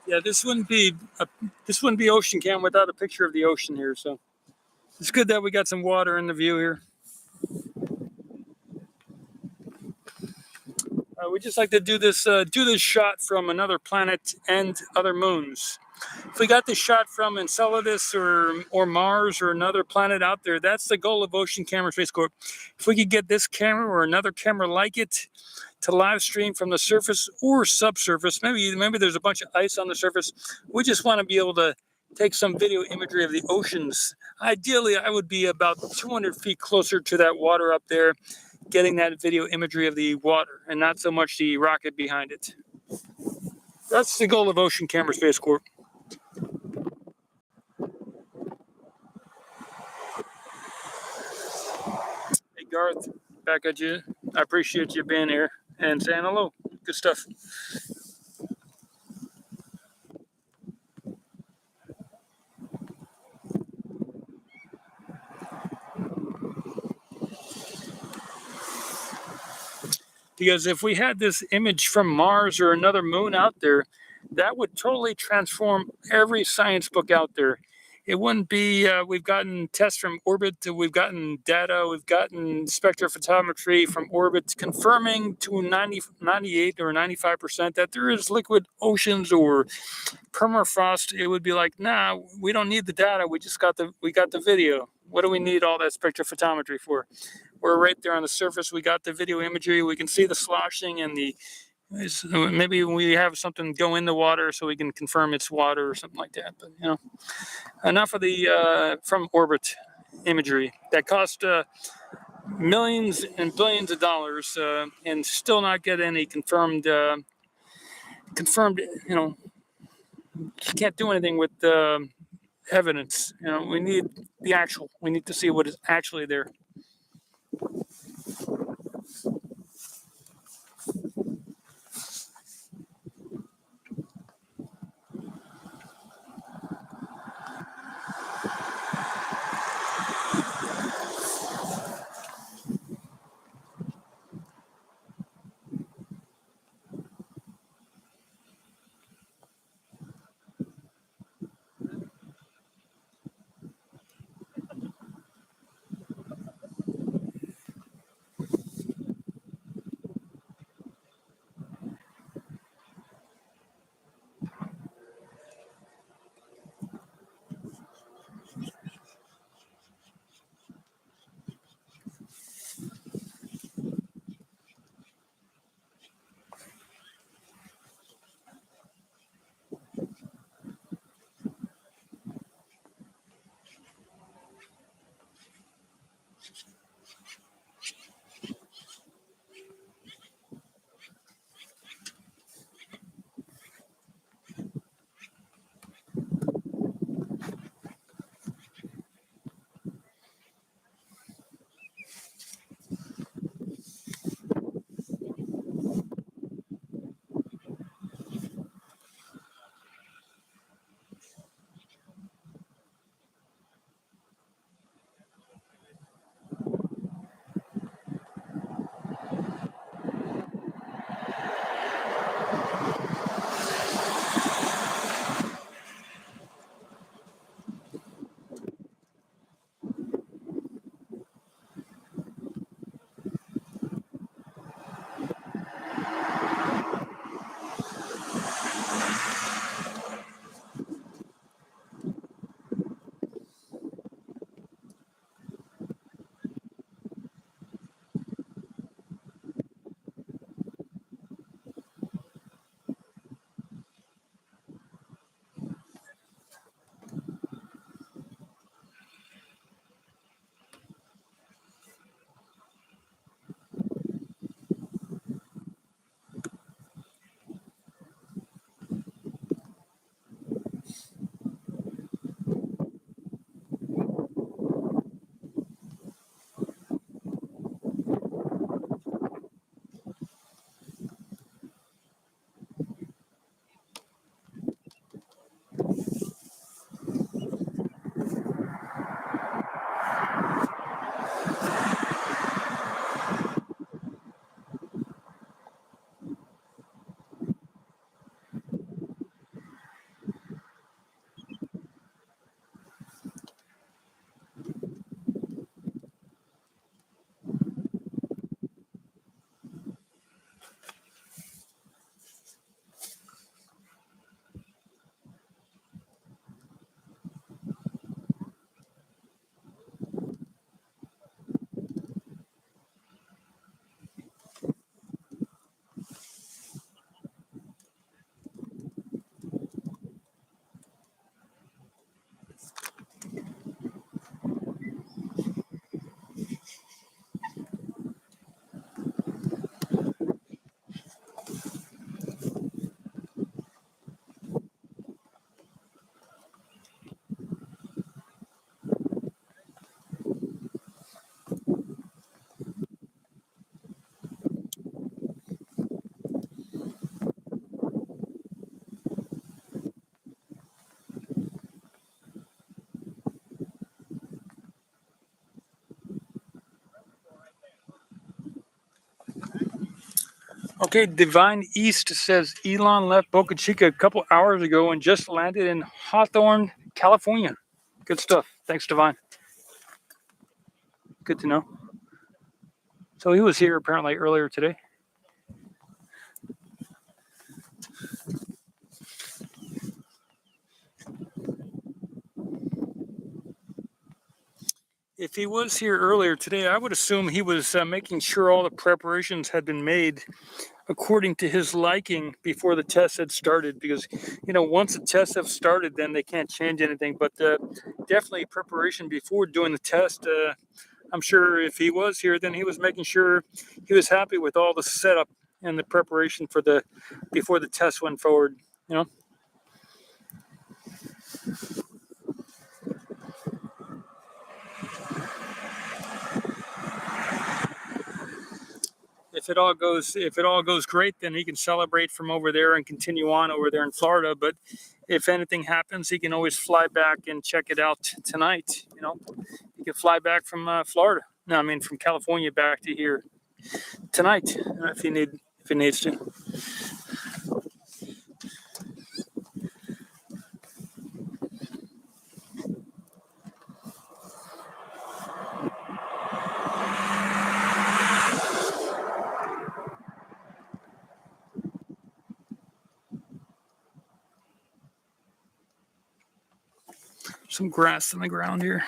Yeah, this wouldn't be Ocean Cam without a picture of the ocean here. So it's good that we got some water in the view here. We just like to do this shot from another planet and other moons. If we got this shot from Enceladus or Mars or another planet out there, that's the goal of Ocean Camera Space Corp. If we could get this camera or another camera like it to live stream from the surface or subsurface, maybe there's a bunch of ice on the surface. We just want to be able to take some video imagery of the oceans. Ideally, I would be about 200 feet closer to that water up there, getting that video imagery of the water and not so much the rocket behind it. That's the goal of Ocean Camera Space Corp. Hey Garth, back at you. I appreciate you being here and saying hello. Good stuff. Because if we had this image from Mars or another moon out there, that would totally transform every science book out there. It wouldn't be, we've gotten tests from orbit, we've gotten data, we've gotten spectrophotometry from orbit confirming to 98 or 95% that there is liquid oceans or permafrost. It would be like, nah, we don't need the data. We got the video. What do we need all that spectrophotometry for? We're right there on the surface. We got the video imagery. We can see the sloshing and maybe we have something go in the water so we can confirm it's water or something like that. But enough of the from orbit imagery that cost millions and billions of dollars and still not get any confirmed. You can't do anything with evidence. We need the actual. We need to see what is actually there. Okay, Divine East says Elon left Boca Chica a couple hours ago and just landed in Hawthorne, California. Good stuff. Thanks, Divine. Good to know. So he was here apparently earlier today. If he was here earlier today, I would assume he was making sure all the preparations had been made according to his liking before the tests had started. Because, once the tests have started, then they can't change anything. But definitely preparation before doing the test. I'm sure if he was here, then he was making sure he was happy with all the setup and the preparation for before the test went forward. If it all goes great, then he can celebrate from over there and continue on over there in Florida. But if anything happens, he can always fly back and check it out tonight. He can fly back from Florida. No, I mean from California back to here tonight if he needs to. Some grass on the ground here.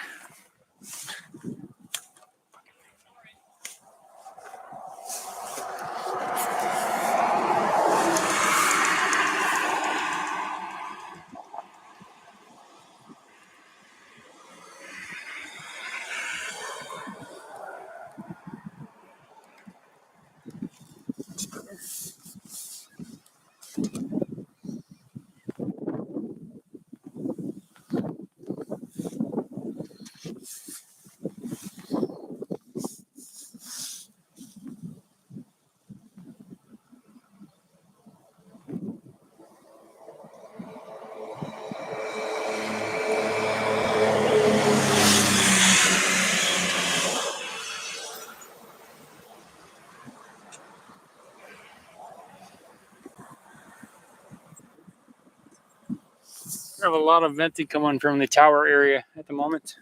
We have a lot of venting coming from the tower area at the moment.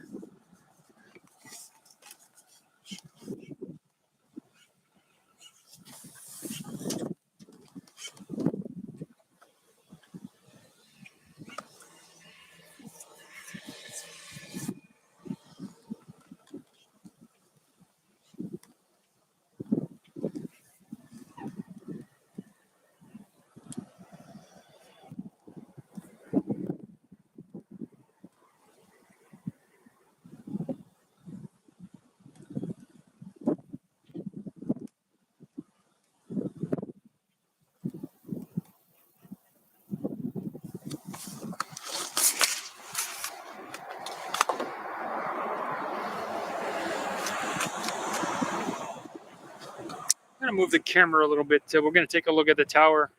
I'm going to move the camera a little bit. We're going to take a look at the tower.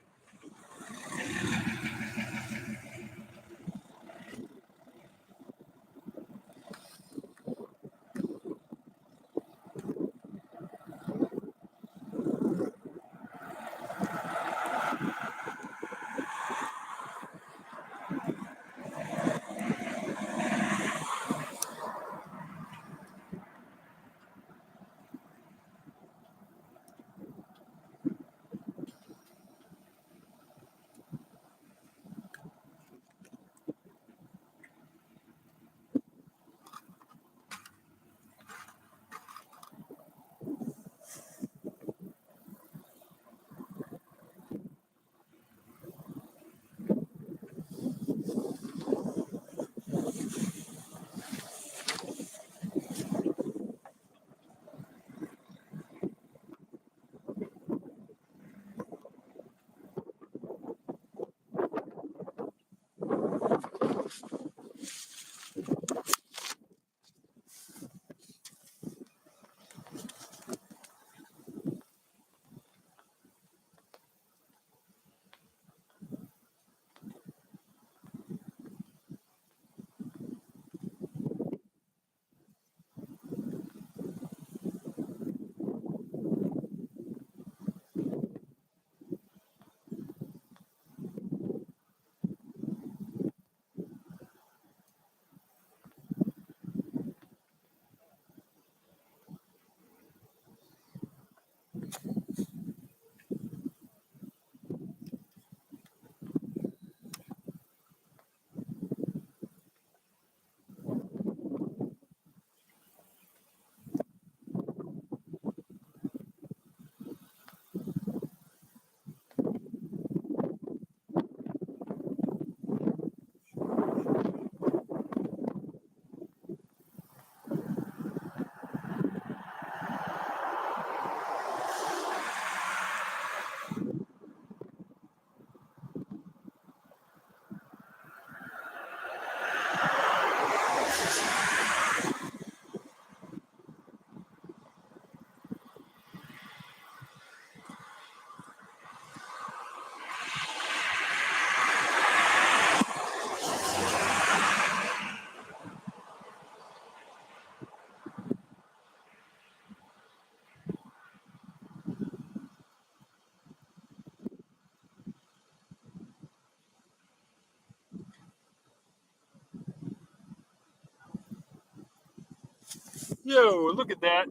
Yo, look at that.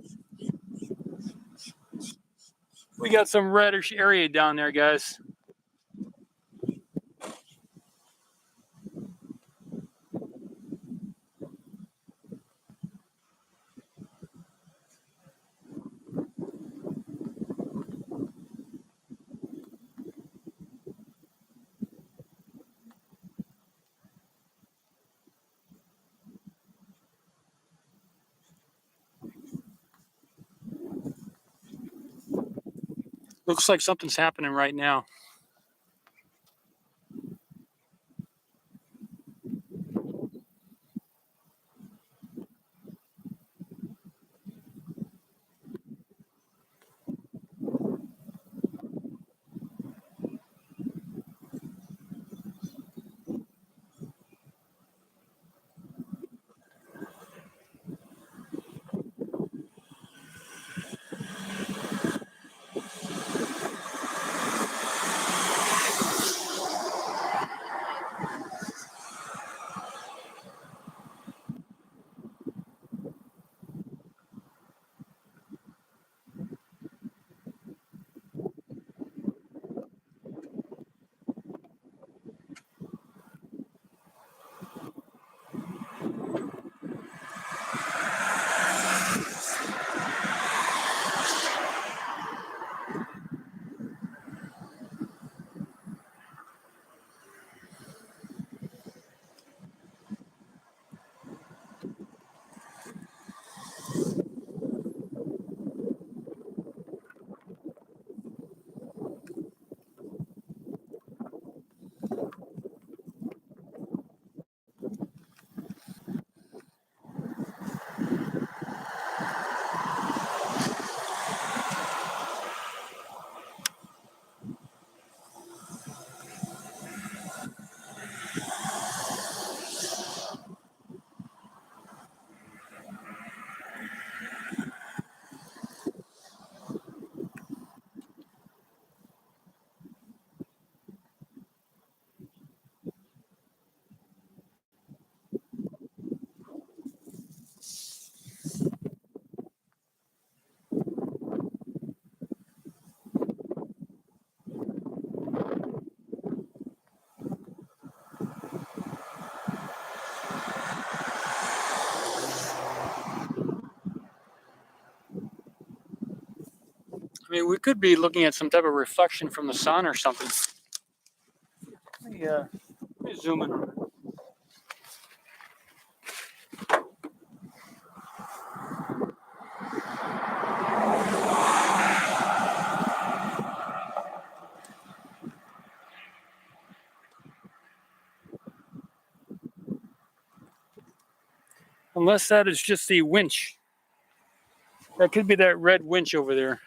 We got some reddish area down there, guys. Looks like something's happening right now. I mean, we could be looking at some type of reflection from the sun or something. Let me zoom in on it. Unless that is just the winch. That could be that red winch over there.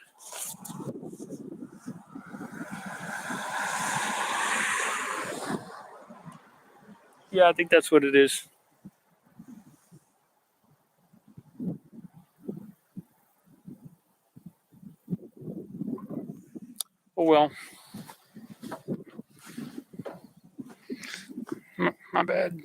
Yeah, I think that's what it is. Oh well. My bad.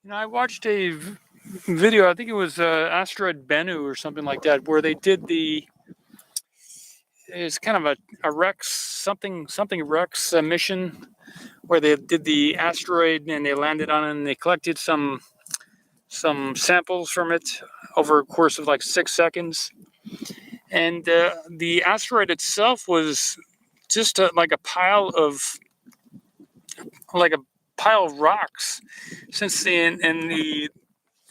You know, I watched a video. I think it was Asteroid Bennu or something like that, where they did it's kind of a Rex something Rex mission where they did the asteroid and they landed on it and they collected some samples from it over a course of like 6 seconds. And the asteroid itself was just like a pile of rocks. Since in the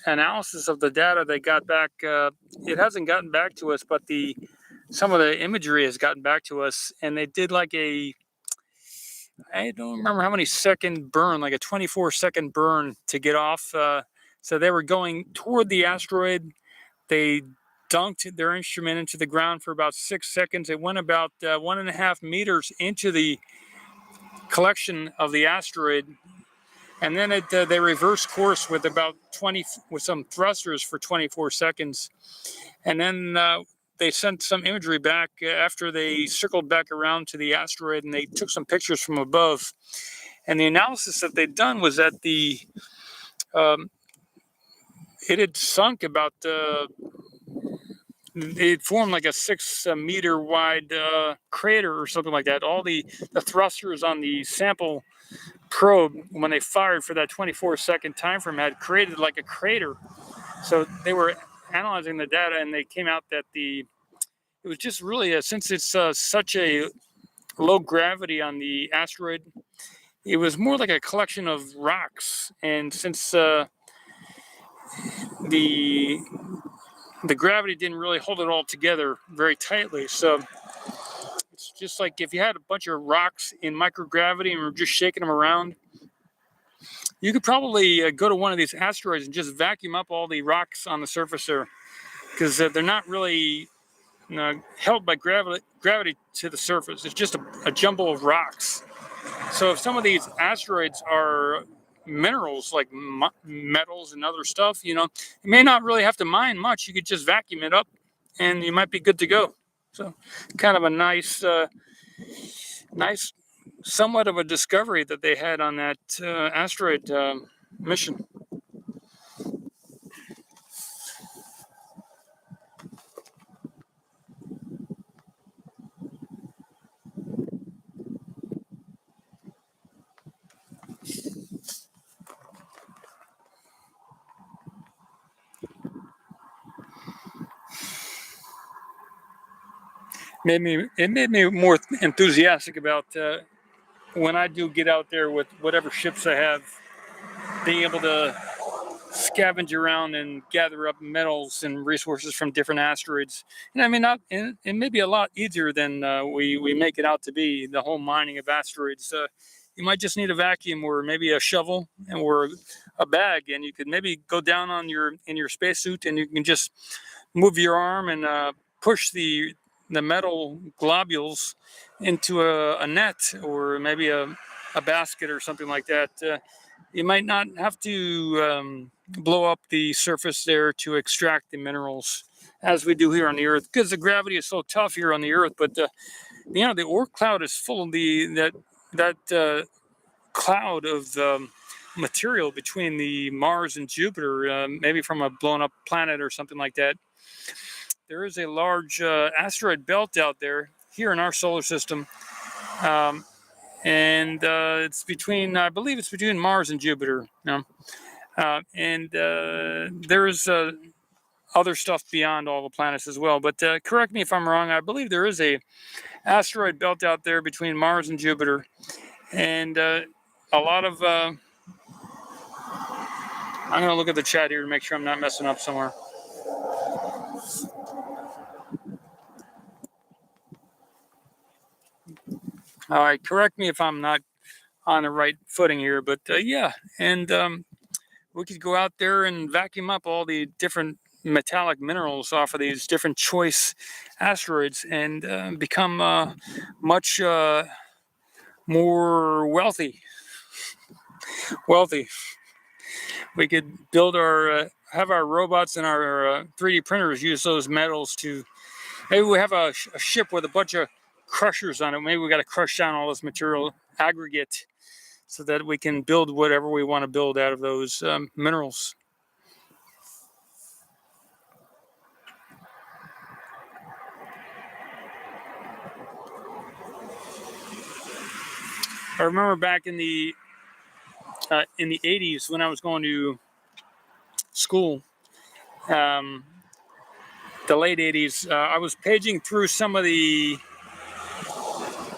analysis of the data they got back, it hasn't gotten back to us, but some of the imagery has gotten back to us, and they did like I don't remember how many second burn, like a 24-second burn to get off. So they were going toward the asteroid. They dunked their instrument into the ground for about 6 seconds. It went about 1.5 meters into the collection of the asteroid, and then they reversed course with with some thrusters for 24 seconds, and then they sent some imagery back after they circled back around to the asteroid, and they took some pictures from above. And the analysis that they'd done was that it had sunk about it formed like a 6-meter wide crater or something like that. All the thrusters on the sample probe, when they fired for that 24-second time frame, had created like a crater. So they were analyzing the data, and they came out that it was just really since it's such a low gravity on the asteroid, it was more like a collection of rocks. And since the gravity didn't really hold it all together very tightly, so it's just like if you had a bunch of rocks in microgravity and were just shaking them around, you could probably go to one of these asteroids and just vacuum up all the rocks on the surface there, because they're not really held by gravity to the surface. It's just a jumble of rocks. So if some of these asteroids are minerals like metals and other stuff, you may not really have to mine much. You could just vacuum it up and you might be good to go. So kind of a nice somewhat of a discovery that they had on that asteroid mission. It made me more enthusiastic about when I do get out there with whatever ships I have, being able to scavenge around and gather up metals and resources from different asteroids. And I mean, it may be a lot easier than we make it out to be. The whole mining of asteroids. You might just need a vacuum or maybe a shovel or a bag, and you could maybe go down in your spacesuit, and you can just move your arm and push the metal globules into a net or maybe a basket or something like that. You might not have to blow up the surface there to extract the minerals as we do here on the Earth, because the gravity is so tough here on the Earth. But the Oort cloud is full of that cloud of material between the Mars and Jupiter, maybe from a blown up planet or something like that. There is a large asteroid belt out there here in our solar system, and it's between, I believe it's between Mars and Jupiter. And there is other stuff beyond all the planets as well. But correct me if I'm wrong. I believe there is a asteroid belt out there between Mars and Jupiter, and a lot of. I'm going to look at the chat here to make sure I'm not messing up somewhere. All right, correct me if I'm not on the right footing here, but yeah, and we could go out there and vacuum up all the different metallic minerals off of these different choice asteroids and become much more wealthy. We could build have our robots and our 3D printers use those metals to. Maybe we have a ship with a bunch of crushers on it. Maybe we got to crush down all this material aggregate so that we can build whatever we want to build out of those minerals. I remember back in the 80s when I was going to school, the late 80s, I was paging through some of the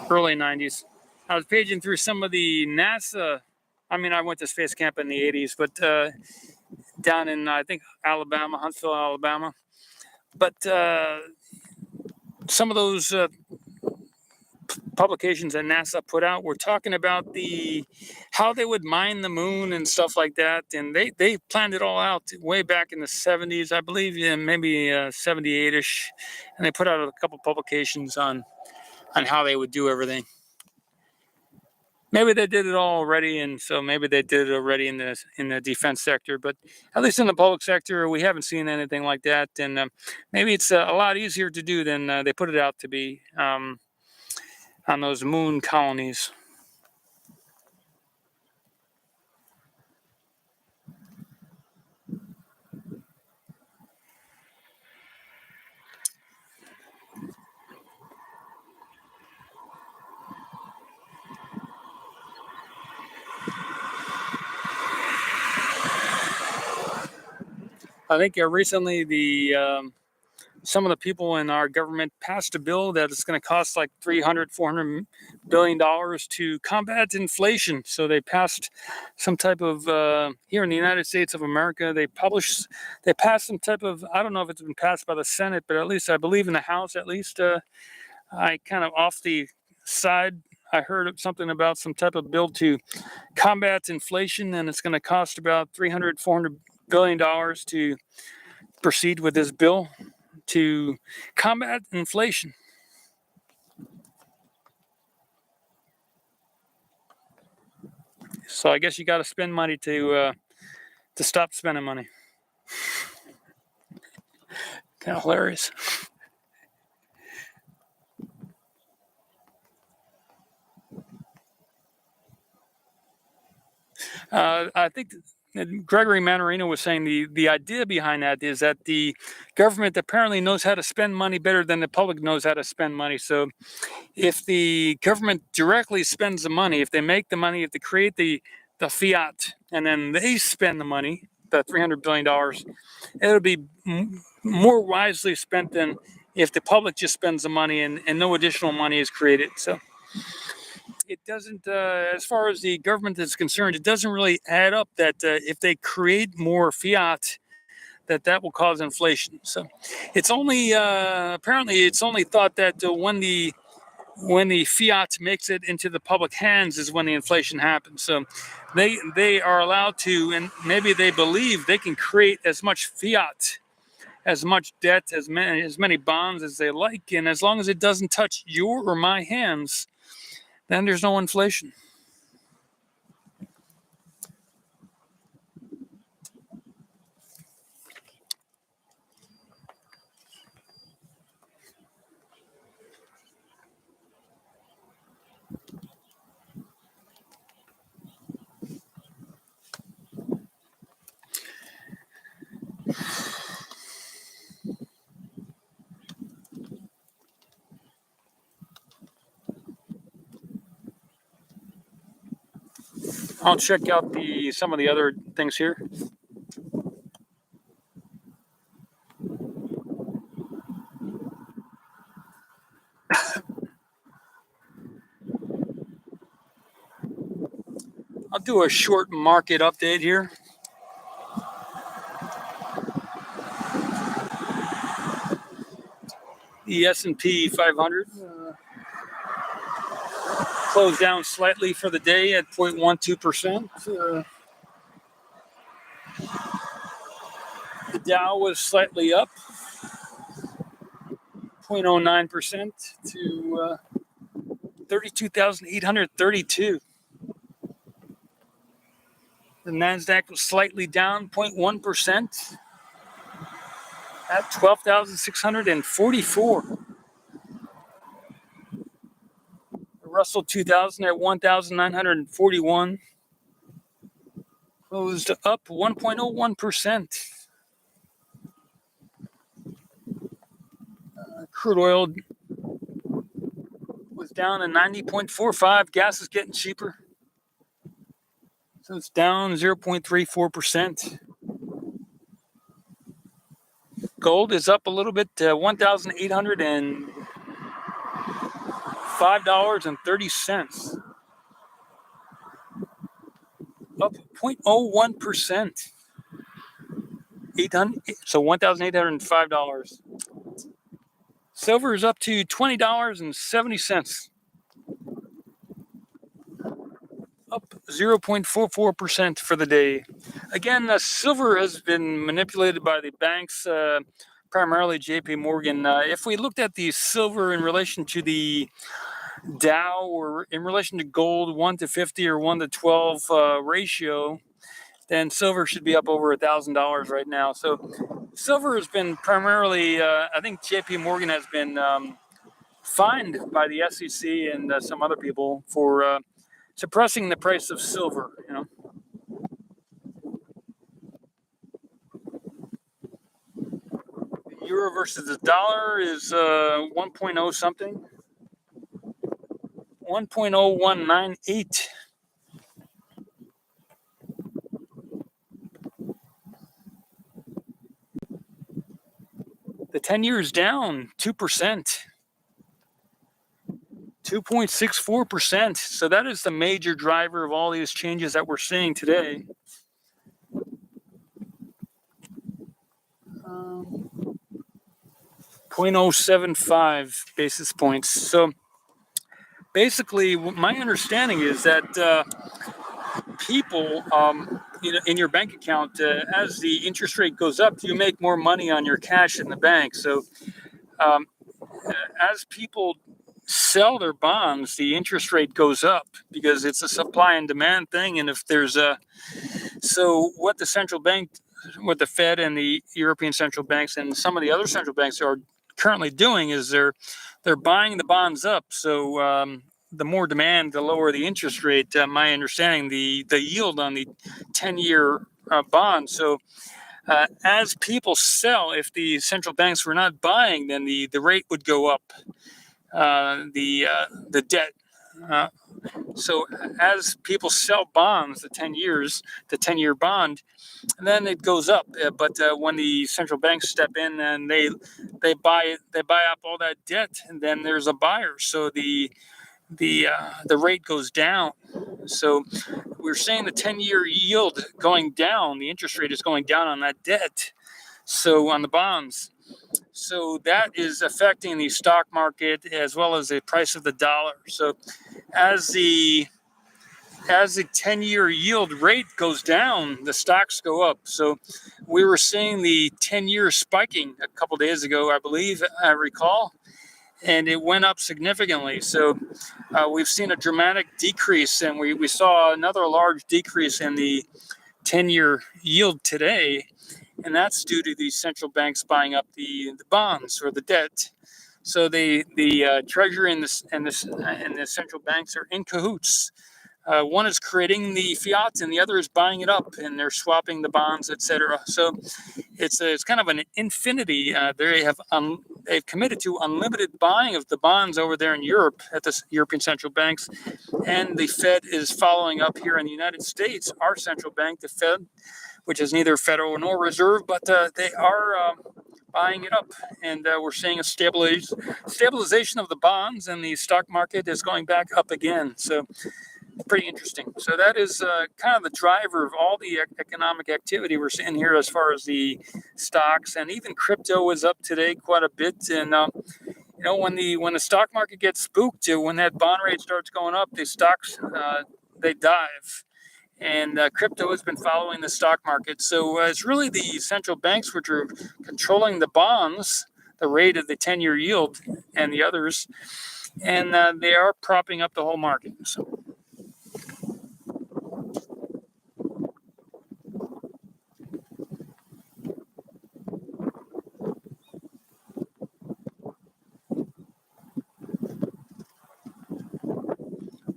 early 90s. I was paging through some of the NASA. I mean, I went to space camp in the 80s, but down in, I think, Alabama, Huntsville, Alabama. But some of those publications that NASA put out were talking about how they would mine the moon and stuff like that, and they planned it all out way back in the 70s, I believe, maybe 78ish, and they put out a couple publications on how they would do everything. Maybe they did it all already, and so maybe they did it already in the defense sector, but at least in the public sector, we haven't seen anything like that, and maybe it's a lot easier to do than they put it out to be on those moon colonies. I think recently some of the people in our government passed a bill that it's going to cost like $300-400 billion to combat inflation. So they passed some type of here in the United States of America. They passed some type of, I don't know if it's been passed by the Senate, but at least I believe in the House. At least I kind of off the side, I heard something about some type of bill to combat inflation, and it's going to cost about $300-400 billion to proceed with this bill to combat inflation. So I guess you got to spend money to stop spending money. Kind of hilarious. I think Gregory Mannarino was saying the idea behind that is that the government apparently knows how to spend money better than the public knows how to spend money. So if the government directly spends the money, if they make the money, if they create the fiat, and then they spend the money, the $300 billion, it'll be more wisely spent than if the public just spends the money and no additional money is created. So it doesn't, as far as the government is concerned, it doesn't really add up that if they create more fiat, that will cause inflation. So it's only, apparently it's only thought that when the fiat makes it into the public hands is when the inflation happens. So they are allowed to, and maybe they believe they can create as much fiat, as much debt, as many bonds as they like, and as long as it doesn't touch your or my hands, then there's no inflation. I'll check out some of the other things here. I'll do a short market update here. The S&P 500 closed down slightly for the day at 0.12%. The Dow was slightly up, 0.09% to 32,832. The NASDAQ was slightly down, 0.1% at 12,644. The Russell 2000 at 1,941. Closed up 1.01%. Crude oil was down to 90.45. Gas is getting cheaper. So it's down 0.34%. Gold is up a little bit, $1,805.30. Up 0.01%. So $1,805. Silver is up to $20.70. Up 0.44% for the day. Again, silver has been manipulated by the banks, primarily JP Morgan. If we looked at the silver in relation to the Dow or in relation to gold, 1 to 50 or 1 to 12 ratio, then silver should be up over $1,000 right now. So silver has been primarily, I think JP Morgan has been fined by the SEC and some other people for suppressing the price of silver, The euro versus the dollar is 1.0 something. 1.0198. The 10-year is down 2%. 2.64%. So that is the major driver of all these changes that we're seeing today. 0.075 basis points. So basically, my understanding is that people, in your bank account, as the interest rate goes up, you make more money on your cash in the bank. So as people sell their bonds, the interest rate goes up because it's a supply and demand thing. And if there's so what the central bank, what the Fed and the European central banks and some of the other central banks are currently doing is they're buying the bonds up. So the more demand, the lower the interest rate. My understanding, the yield on the 10-year bond. So as people sell, if the central banks were not buying, then the rate would go up. The debt. So as people sell bonds, the 10-year bond, and then it goes up. But when the central banks step in and they buy up all that debt, and then there's a buyer. So the rate goes down. So we're seeing the 10-year yield going down. The interest rate is going down on that debt. So on the bonds. So that is affecting the stock market as well as the price of the dollar. So as the 10-year yield rate goes down, the stocks go up. So we were seeing the 10-year spiking a couple days ago, I believe, I recall, and it went up significantly. So we've seen a dramatic decrease, and we saw another large decrease in the 10-year yield today. And that's due to the central banks buying up the bonds or the debt. So the Treasury and the central banks are in cahoots. One is creating the fiat, and the other is buying it up, and they're swapping the bonds, etc. So it's kind of an infinity. They've committed to unlimited buying of the bonds over there in Europe at the European central banks, and the Fed is following up here in the United States. Our central bank, the Fed, which is neither federal nor reserve, but they are buying it up. And we're seeing a stabilization of the bonds, and the stock market is going back up again. So pretty interesting. So that is kind of the driver of all the economic activity we're seeing here as far as the stocks, and even crypto is up today quite a bit. And when the stock market gets spooked, when that bond rate starts going up, the stocks they dive. And crypto has been following the stock market. So it's really the central banks which are controlling the bonds, the rate of the 10-year yield, and the others. And they are propping up the whole market. So.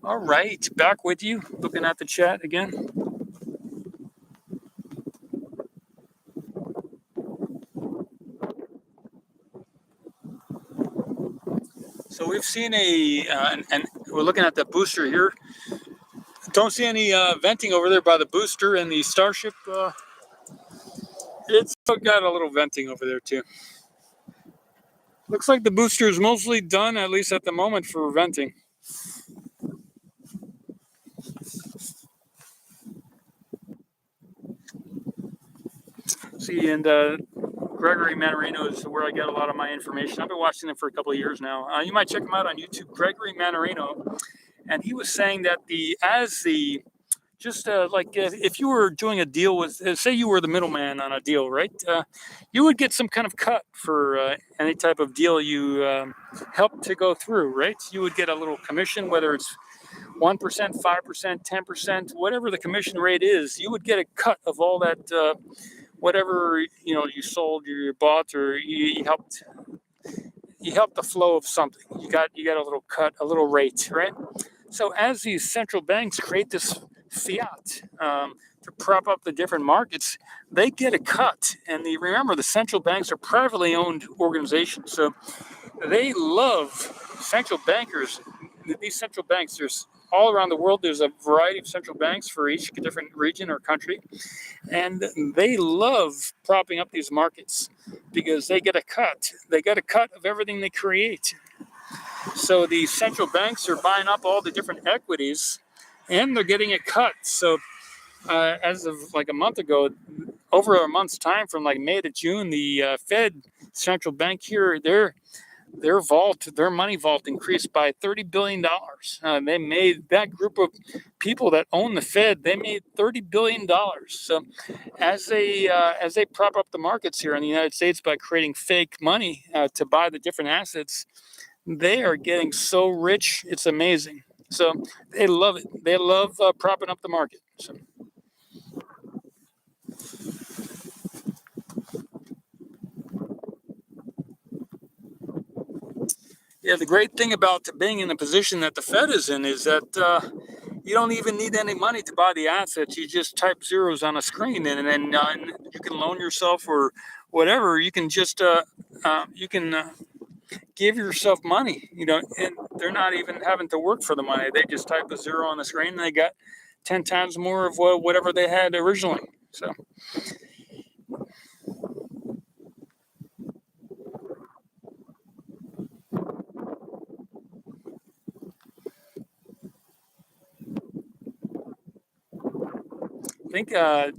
All right, back with you, looking at the chat again. So we we've seen and we're looking at the booster here. Don't see any venting over there by the booster, and the Starship, it's got a little venting over there too. Looks like the booster is mostly done, at least at the moment, for venting. See, and Gregory Manarino is where I get a lot of my information. I've been watching him for a couple of years now. You might check him out on YouTube, Gregory Manarino. And he was saying that if you were doing a deal with, say you were the middleman on a deal, right? You would get some kind of cut for any type of deal you helped to go through, right? You would get a little commission, whether it's 1%, 5%, 10%, whatever the commission rate is, you would get a cut of all that, whatever, you sold, you bought, or you helped the flow of something. You got a little cut, a little rate, right? So as these central banks create this fiat to prop up the different markets, they get a cut. And remember, the central banks are privately owned organizations, so they love central bankers. These central banks, there's all around the world, there's a variety of central banks for each different region or country, and they love propping up these markets because they get a cut. They get a cut of everything they create. So the central banks are buying up all the different equities, and they're getting a cut. So as of like a month ago, over a month's time, from like May to June, the Fed central bank here, their money vault increased by $30 billion. They made, that group of people that own the Fed, they made $30 billion. So as they prop up the markets here in the United States by creating fake money to buy the different assets, they are getting so rich, it's amazing. So they love it. They love propping up the market. So. Yeah, the great thing about being in the position that the Fed is in is that you don't even need any money to buy the assets. You just type zeros on a screen, and then you can loan yourself or whatever. You can just give yourself money, and they're not even having to work for the money. They just type a zero on the screen, and they got 10 times more of whatever they had originally. So. I think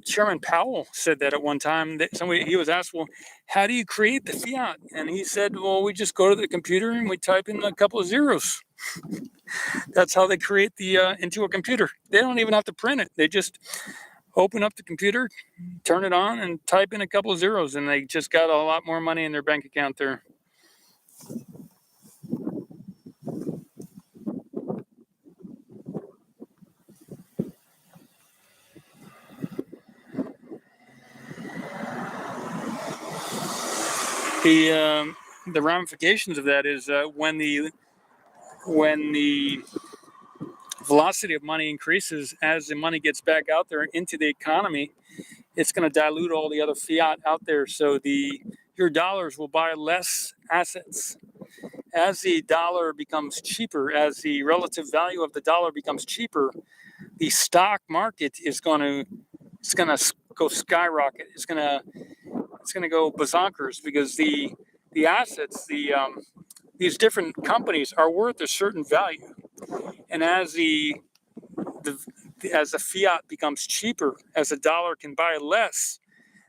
Chairman Powell said that at one time. That he was asked, well, how do you create the fiat? And he said, well, we just go to the computer and we type in a couple of zeros. That's how they create the into a computer. They don't even have to print it. They just open up the computer, turn it on, and type in a couple of zeros, and they just got a lot more money in their bank account there. The ramifications of that is when the velocity of money increases, as the money gets back out there into the economy, it's going to dilute all the other fiat out there. So your dollars will buy less assets. As the dollar becomes cheaper, as the relative value of the dollar becomes cheaper, the stock market is going to go skyrocket. It's going to go bazonkers, because the assets, these different companies are worth a certain value, and as the fiat becomes cheaper, as the dollar can buy less,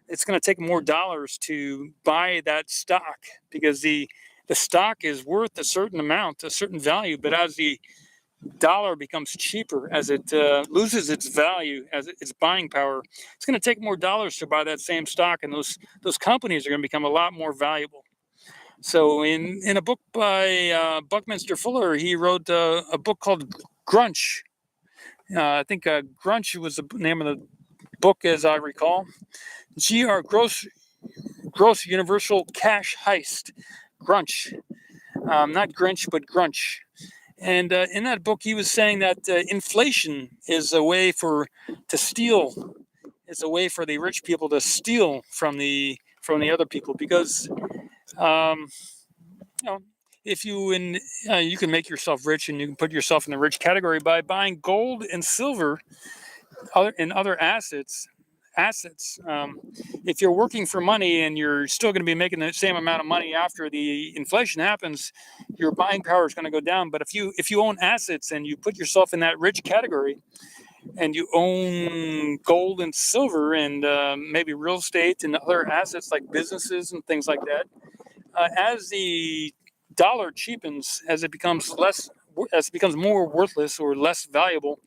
it's going to take more dollars to buy that stock, because the stock is worth a certain amount, a certain value, but as the dollar becomes cheaper, as it loses its value, as its buying power, it's going to take more dollars to buy that same stock, and those companies are going to become a lot more valuable. So in a book by Buckminster Fuller, he wrote a book called Grunch. I think Grunch was the name of the book, as I recall. GR, Gross Universal Cash Heist. Grunch. Not Grinch, but Grunch. And in that book, he was saying that inflation is a way to steal. It's a way for the rich people to steal from the other people, because if you you can make yourself rich, and you can put yourself in the rich category by buying gold and silver and other assets. If you're working for money and you're still going to be making the same amount of money after the inflation happens, your buying power is going to go down. But if you own assets and you put yourself in that rich category, and you own gold and silver and maybe real estate and other assets like businesses and things like that, as the dollar cheapens, as it becomes more worthless or less valuable,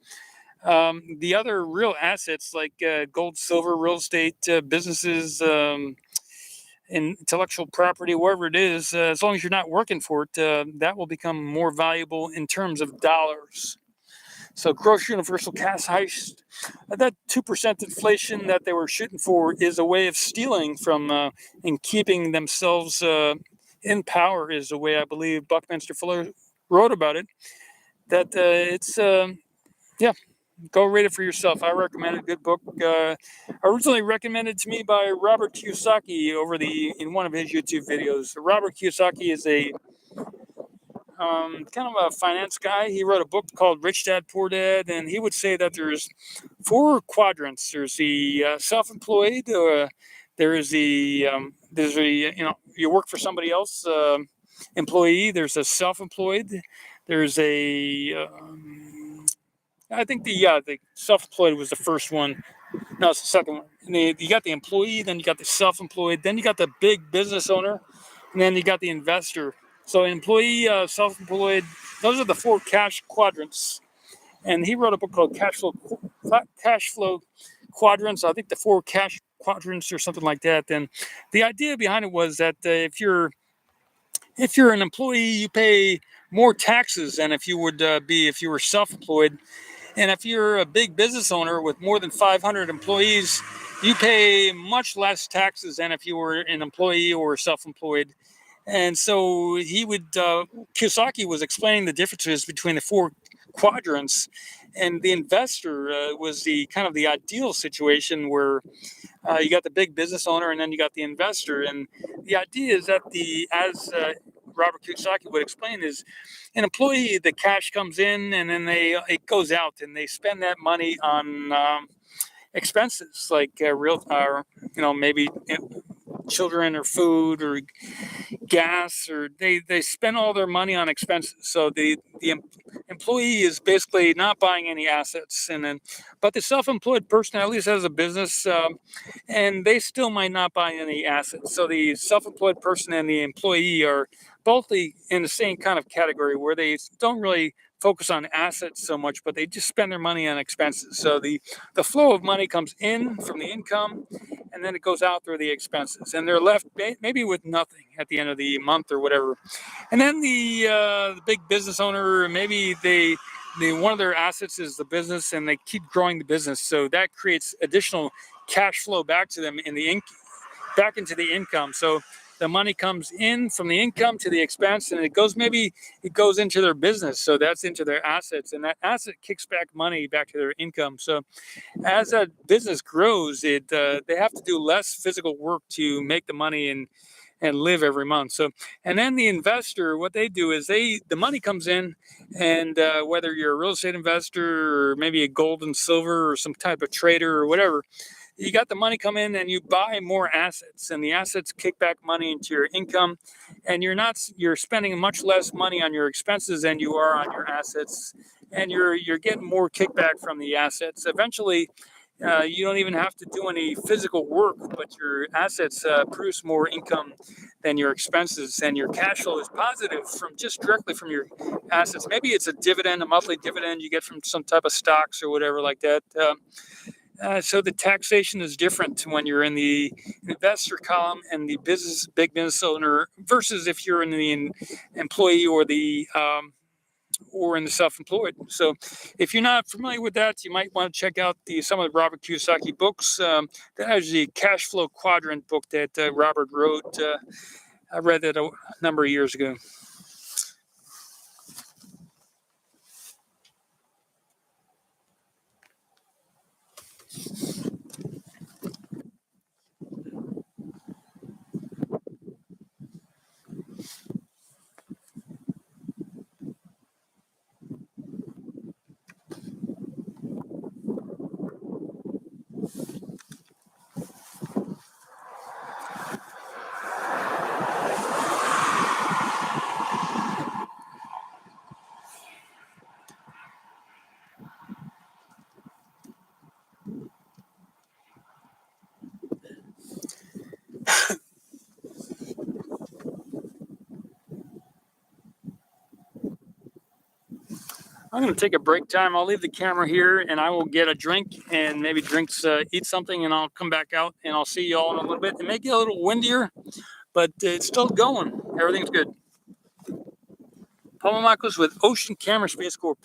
the other real assets like gold, silver, real estate, businesses, intellectual property, wherever it is, as long as you're not working for it, that will become more valuable in terms of dollars. So gross universal cash heist, that 2% inflation that they were shooting for is a way of stealing from and keeping themselves in power, is the way I believe Buckminster Fuller wrote about it. That it's, yeah, go read it for yourself. I recommend it. Good book. Originally recommended to me by Robert Kiyosaki in one of his YouTube videos. Robert Kiyosaki is a kind of a finance guy. He wrote a book called Rich Dad Poor Dad, and he would say that there's 4 quadrants. There's the self-employed. There's the you work for somebody else, employee. There's a self-employed. There's a I think the self-employed was the first one. No, it's the second one. And you got the employee, then you got the self-employed, then you got the big business owner, and then you got the investor. So employee, self-employed, those are the 4 cash quadrants. And he wrote a book called Cash Flow Quadrants. I think the 4 cash quadrants or something like that. And the idea behind it was that if you're an employee, you pay more taxes than if you would be if you were self-employed. And if you're a big business owner with more than 500 employees, you pay much less taxes than if you were an employee or self-employed. And so Kiyosaki was explaining the differences between the 4 quadrants, and the investor was the kind of the ideal situation where you got the big business owner and then you got the investor. And the idea is that as Robert Kiyosaki would explain, is an employee, the cash comes in and then it goes out, and they spend that money on expenses like maybe children or food or gas, or they spend all their money on expenses. So the employee is basically not buying any assets, but the self-employed person at least has a business, and they still might not buy any assets. So the self-employed person and the employee are both in the same kind of category where they don't really focus on assets so much, but they just spend their money on expenses. So the flow of money comes in from the income, and then it goes out through the expenses, and they're left maybe with nothing at the end of the month or whatever. And then the big business owner, maybe one of their assets is the business, and they keep growing the business, so that creates additional cash flow back to them back into the income. So the money comes in from the income to the expense, and it goes into their business, so that's into their assets, and that asset kicks back money back to their income. So as that business grows, they have to do less physical work to make the money and live every month. So, and then the investor, what they do is the money comes in, and whether you're a real estate investor or maybe a gold and silver or some type of trader or whatever, you got the money come in and you buy more assets, and the assets kick back money into your income, and you're spending much less money on your expenses than you are on your assets, and you're getting more kickback from the assets. Eventually, you don't even have to do any physical work, but your assets produce more income than your expenses, and your cash flow is positive directly from your assets. Maybe it's a monthly dividend you get from some type of stocks or whatever like that. So the taxation is different when you're in the investor column and the big business owner versus if you're in the employee or in the self-employed. So if you're not familiar with that, you might want to check out some of the Robert Kiyosaki books. That is the Cash Flow Quadrant book that Robert wrote. I read that a number of years ago. I'm going to take a break time. I'll leave the camera here and I will get a drink and maybe eat something, and I'll come back out and I'll see you all in a little bit. It may get a little windier, but it's still going. Everything's good. Paul Michaels with Ocean Camera Space Corp.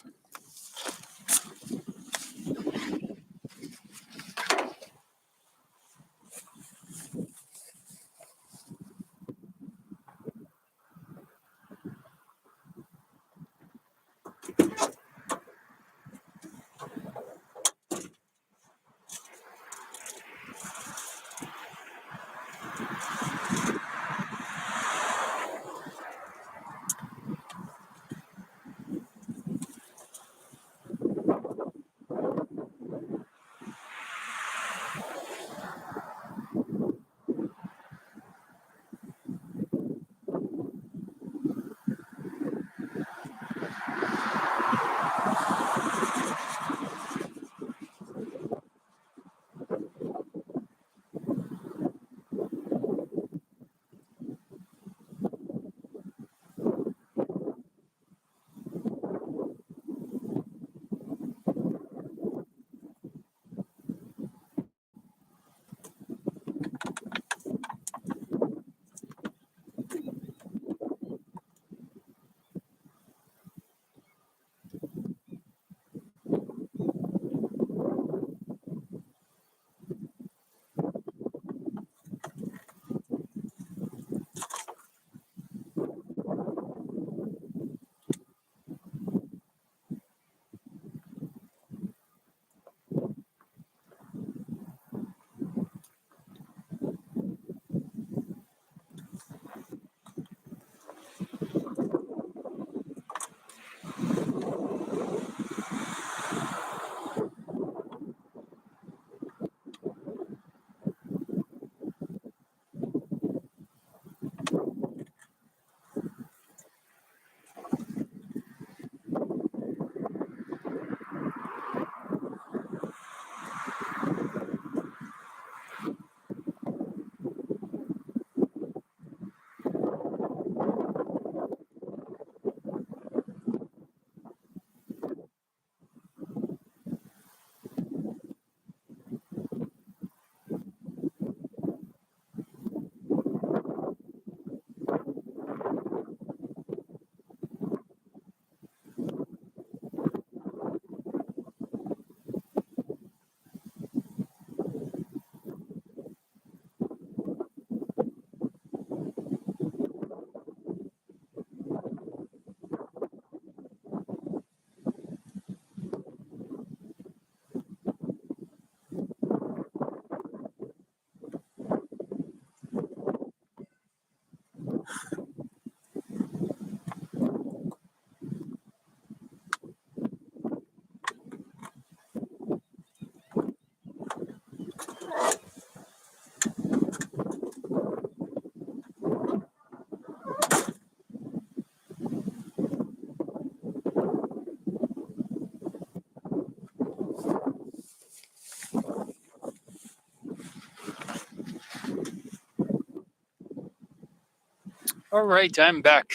All right, I'm back.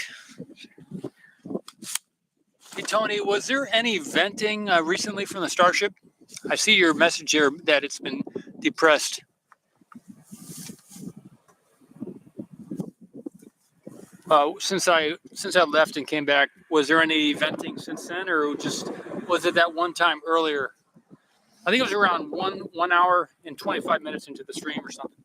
Hey, Tony, was there any venting recently from the Starship? I see your message here that it's been depressed. Since I left and came back, was there any venting since then, or was it that one time earlier? I think it was around 1 hour and 25 minutes into the stream or something.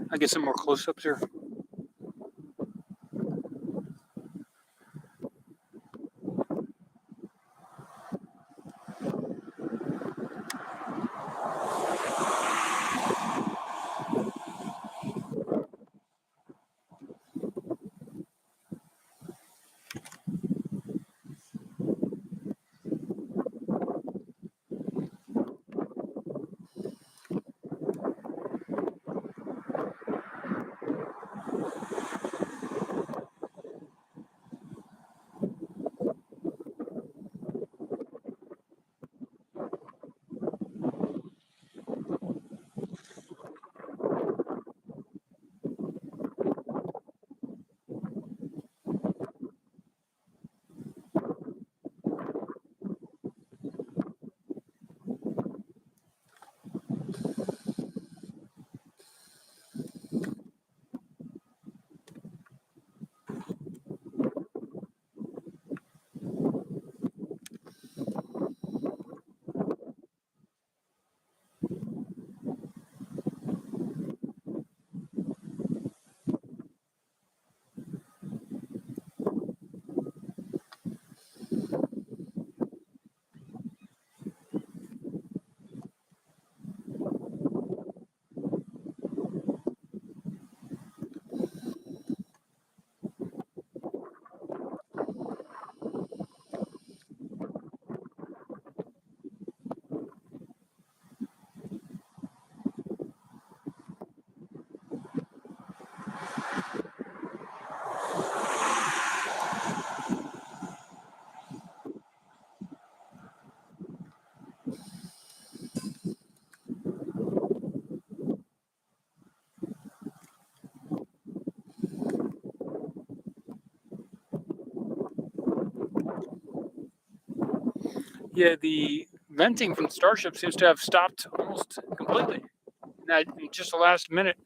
I'll get some more close-ups here. Yeah, the venting from Starship seems to have stopped almost completely. In just the last minute.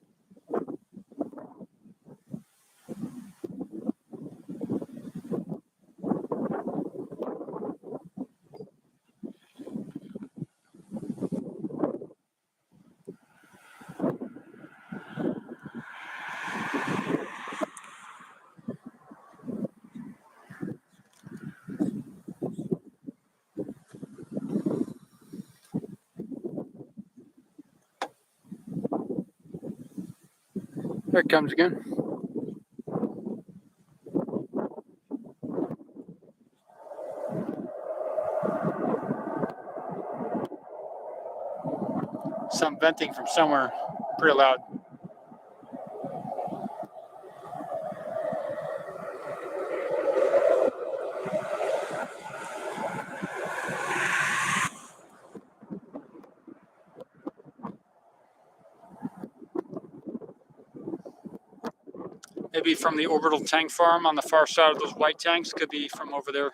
There it comes again. Some venting from somewhere, pretty loud. Maybe from the orbital tank farm on the far side of those white tanks. Could be from over there.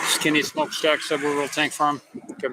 Skinny smokestack suborbital tank farm. Okay.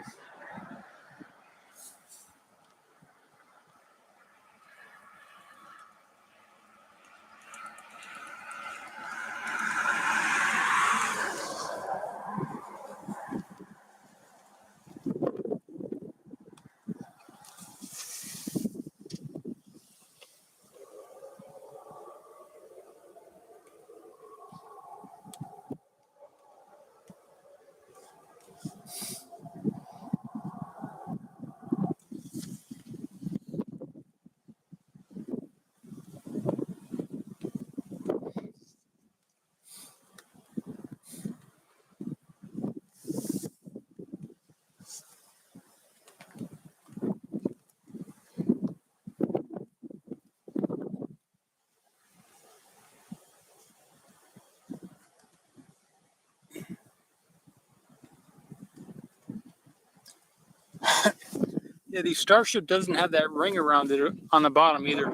Yeah, the Starship doesn't have that ring around it on the bottom either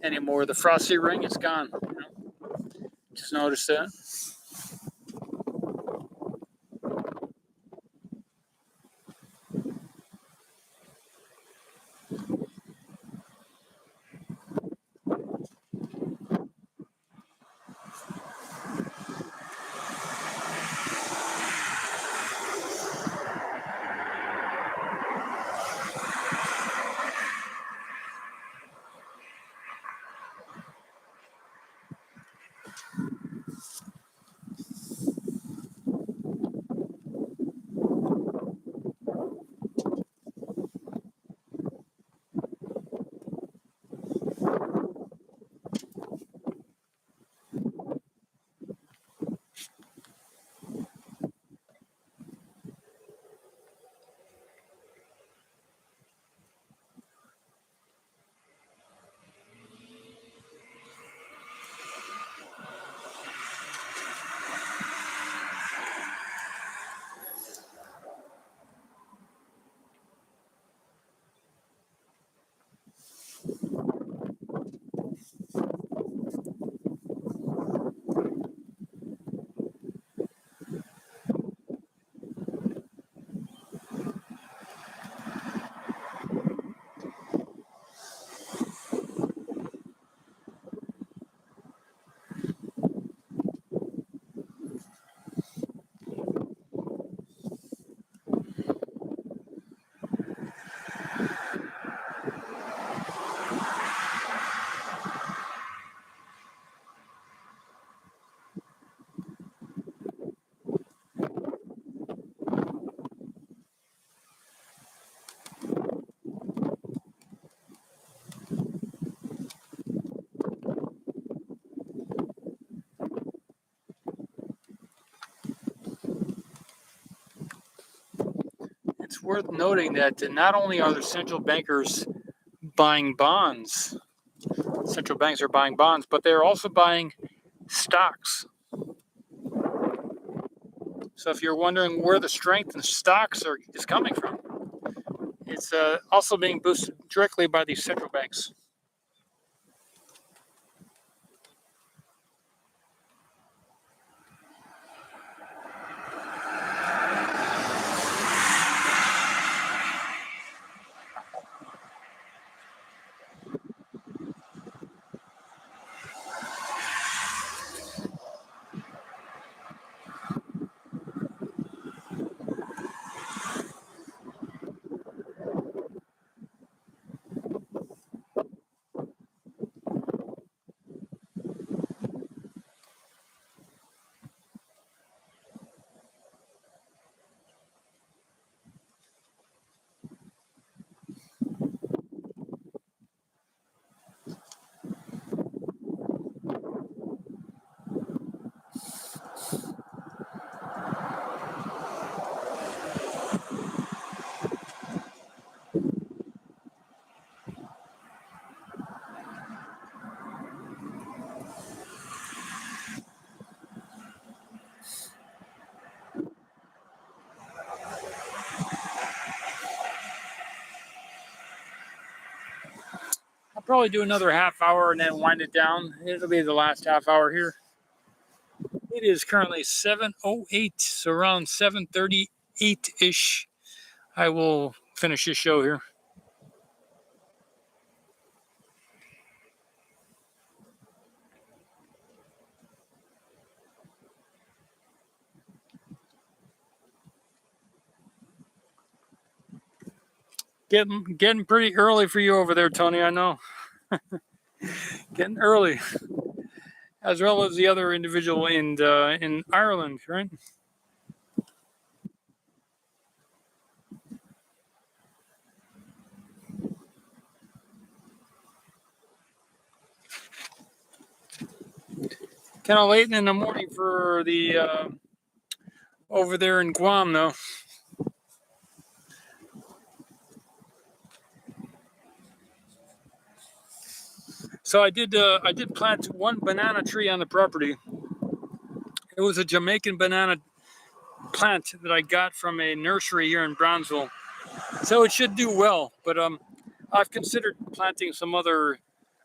anymore. The Frosty ring is gone. Just noticed that. it's worth noting that not only are the central bankers buying bonds, central banks are buying bonds, but they're also buying stocks. So if you're wondering where the strength in stocks is coming from, it's also being boosted directly by these central banks. I'll probably do another half hour and then wind it down. It'll be the last half hour here. It is currently 7:08, so around 7:38-ish, I will finish this show here. Getting pretty early for you over there, Tony, I know. Getting early. As well as the other individual in Ireland, right? Kind of late in the morning for the over there in Guam, though. So I did plant one banana tree on the property. It was a Jamaican banana plant that I got from a nursery here in Brownsville. So it should do well, but I've considered planting some other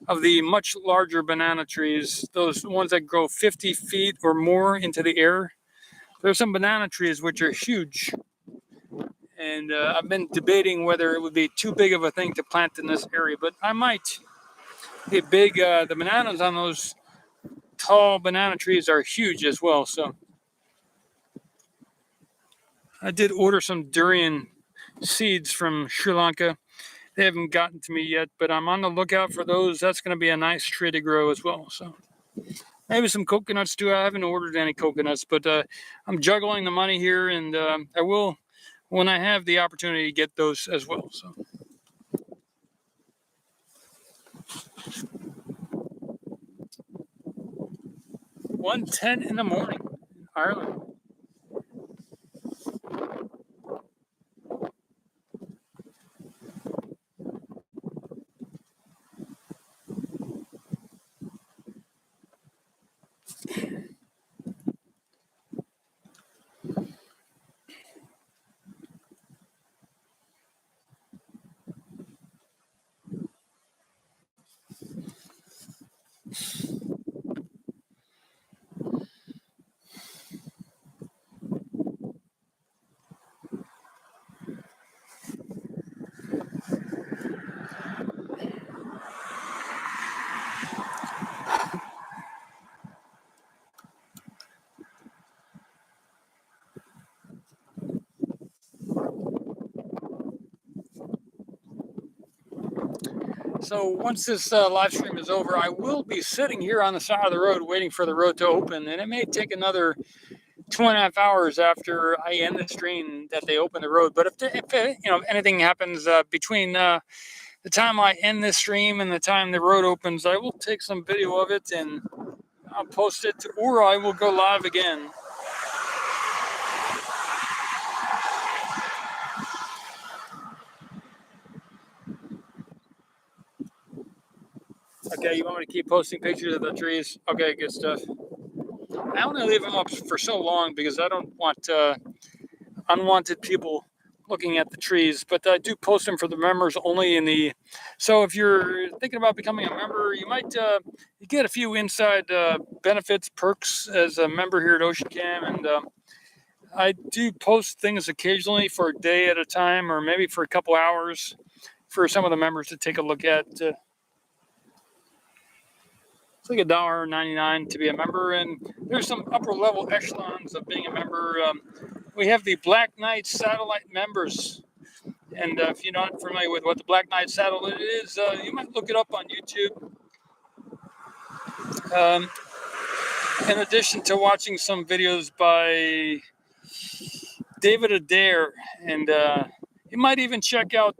of the much larger banana trees, those ones that grow 50 feet or more into the air. There's some banana trees which are huge. And I've been debating whether it would be too big of a thing to plant in this area, but I might. The bananas on those tall banana trees are huge as well. So I did order some durian seeds from Sri Lanka. They haven't gotten to me yet, but I'm on the lookout for those. That's going to be a nice tree to grow as well. So maybe some coconuts too. I haven't ordered any coconuts, but I'm juggling the money here, and I will, when I have the opportunity, get those as well. So. $1:10 in the morning in Ireland. So once this live stream is over, I will be sitting here on the side of the road waiting for the road to open, and it may take another 2.5 hours after I end the stream that they open the road. But if anything happens between the time I end this stream and the time the road opens, I will take some video of it and I'll post it, or I will go live again. Okay, you want me to keep posting pictures of the trees? Okay, good stuff. I only leave them up for so long because I don't want unwanted people looking at the trees, but I do post them for the members only in the. So if you're thinking about becoming a member, you might you get a few inside benefits, perks as a member here at OceanCam, and I do post things occasionally for a day at a time, or maybe for a couple hours, for some of the members to take a look at. It's like $1.99 to be a member, and there's some upper level echelons of being a member. We have the Black Knight satellite members, and if you're not familiar with what the Black Knight satellite is, you might look it up on YouTube. In addition to watching some videos by David Adair, and you might even check out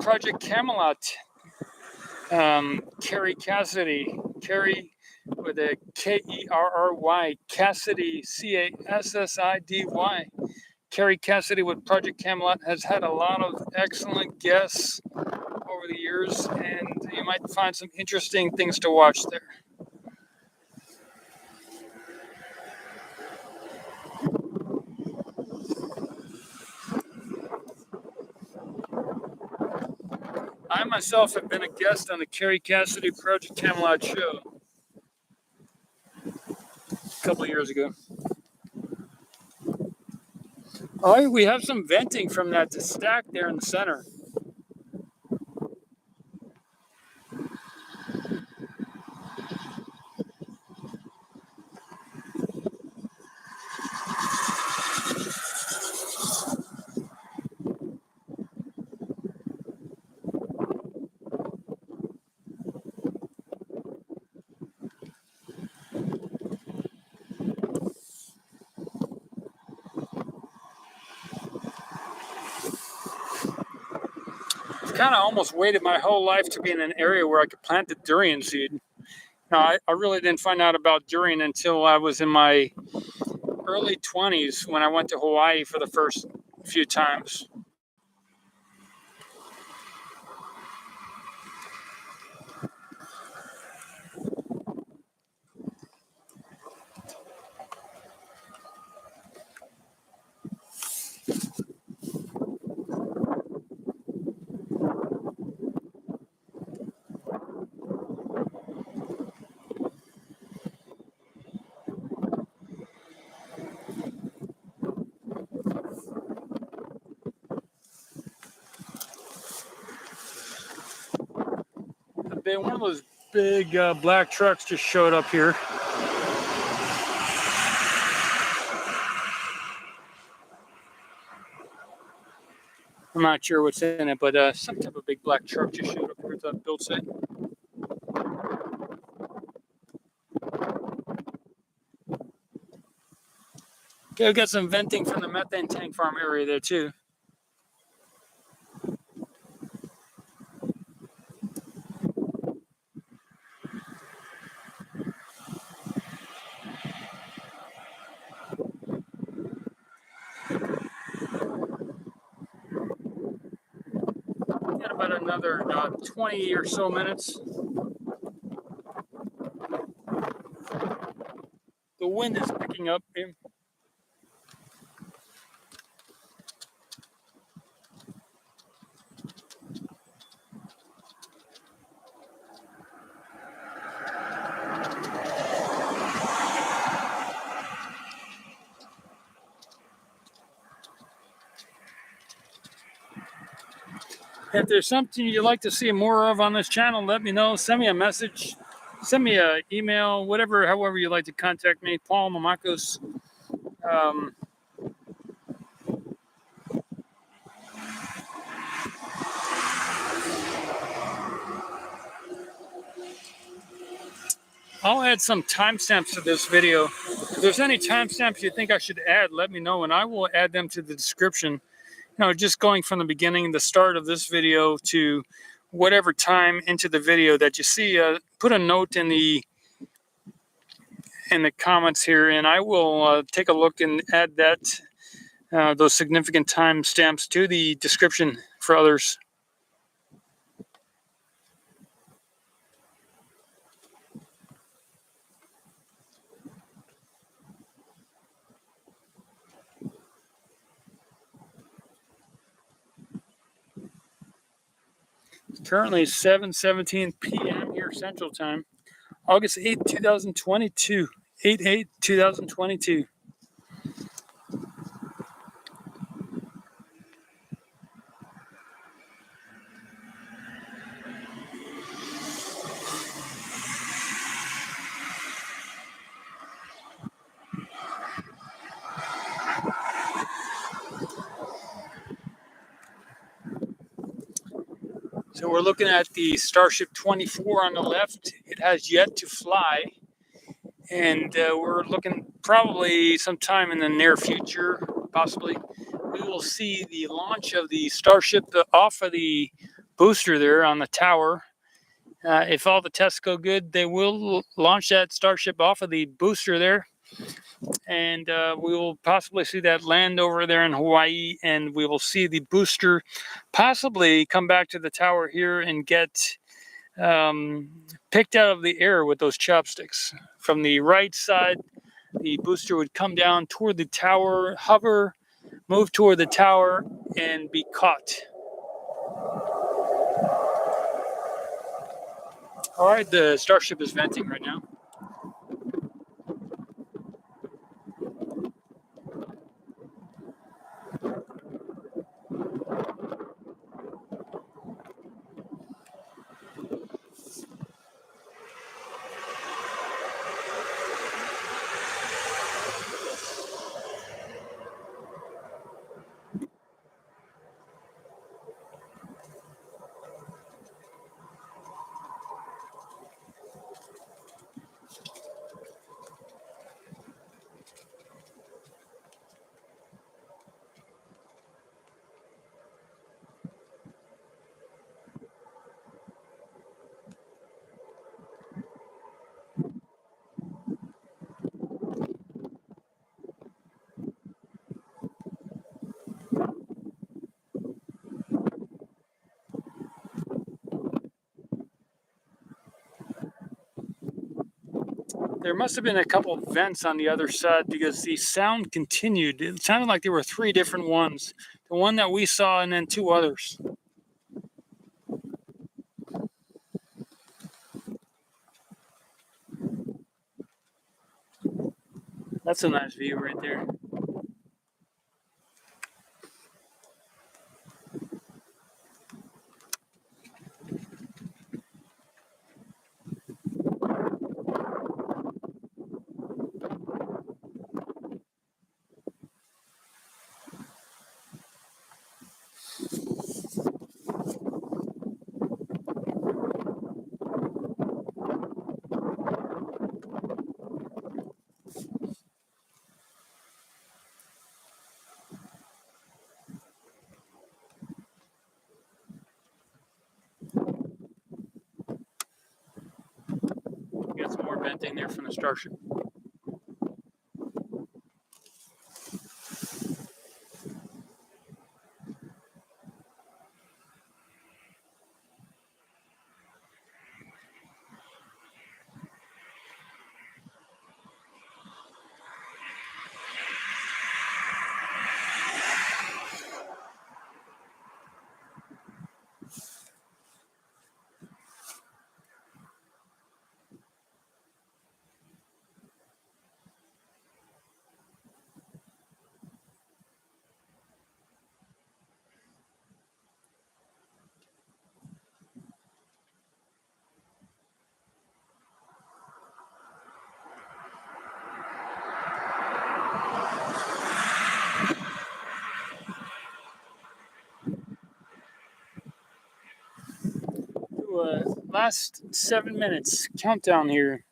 Project Camelot. Kerry Cassidy, Kerry with a Kerry, Cassidy, Cassidy. Kerry Cassidy with Project Camelot has had a lot of excellent guests over the years, and you might find some interesting things to watch there. I myself have been a guest on the Kerry Cassidy Project Camelot show a couple of years ago. Oh, we have some venting from that stack there in the center. Kind of almost waited my whole life to be in an area where I could plant the durian seed. Now, I really didn't find out about durian until I was in my early 20s when I went to Hawaii for the first few times. One of those big black trucks just showed up here. I'm not sure what's in it, but some type of big black truck just showed up here at the build site. Okay, we've got some venting from the methane tank farm area there too. Got about another 20 or so minutes. The wind is picking up. If there's something you'd like to see more of on this channel, let me know. Send me a message. Send me an email, whatever, however you like to contact me. Paul Mamakos. I'll add some timestamps to this video. If there's any timestamps you think I should add, let me know, and I will add them to the description. Just going from the beginning, the start of this video to whatever time into the video that you see, put a note in the comments here, and I will take a look and add that those significant timestamps to the description for others. Currently 7:17 p.m. here Central Time, August 8th, 2022. 8/8/2022. So we're looking at the Starship 24 on the left. It has yet to fly, and we're looking probably sometime in the near future, possibly, we will see the launch of the Starship off of the booster there on the tower. If all the tests go good, they will launch that Starship off of the booster there, and we will possibly see that land over there in Hawaii, and we will see the booster possibly come back to the tower here and get picked out of the air with those chopsticks. From the right side, the booster would come down toward the tower, hover, move toward the tower, and be caught. All right, the Starship is venting right now. There must have been a couple of vents on the other side because the sound continued. It sounded like there were three different ones. The one that we saw and then two others. That's a nice view right there. We got some more venting there from the Starship. Last 7 minutes countdown here.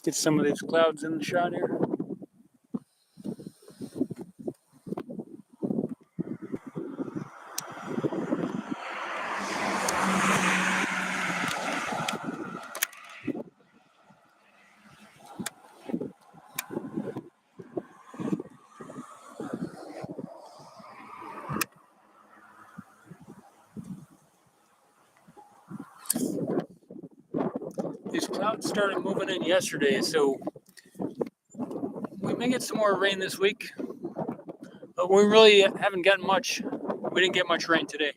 Get some of these clouds in the shot here. These clouds started moving in yesterday, so we may get some more rain this week, but we really haven't gotten much. We didn't get much rain today.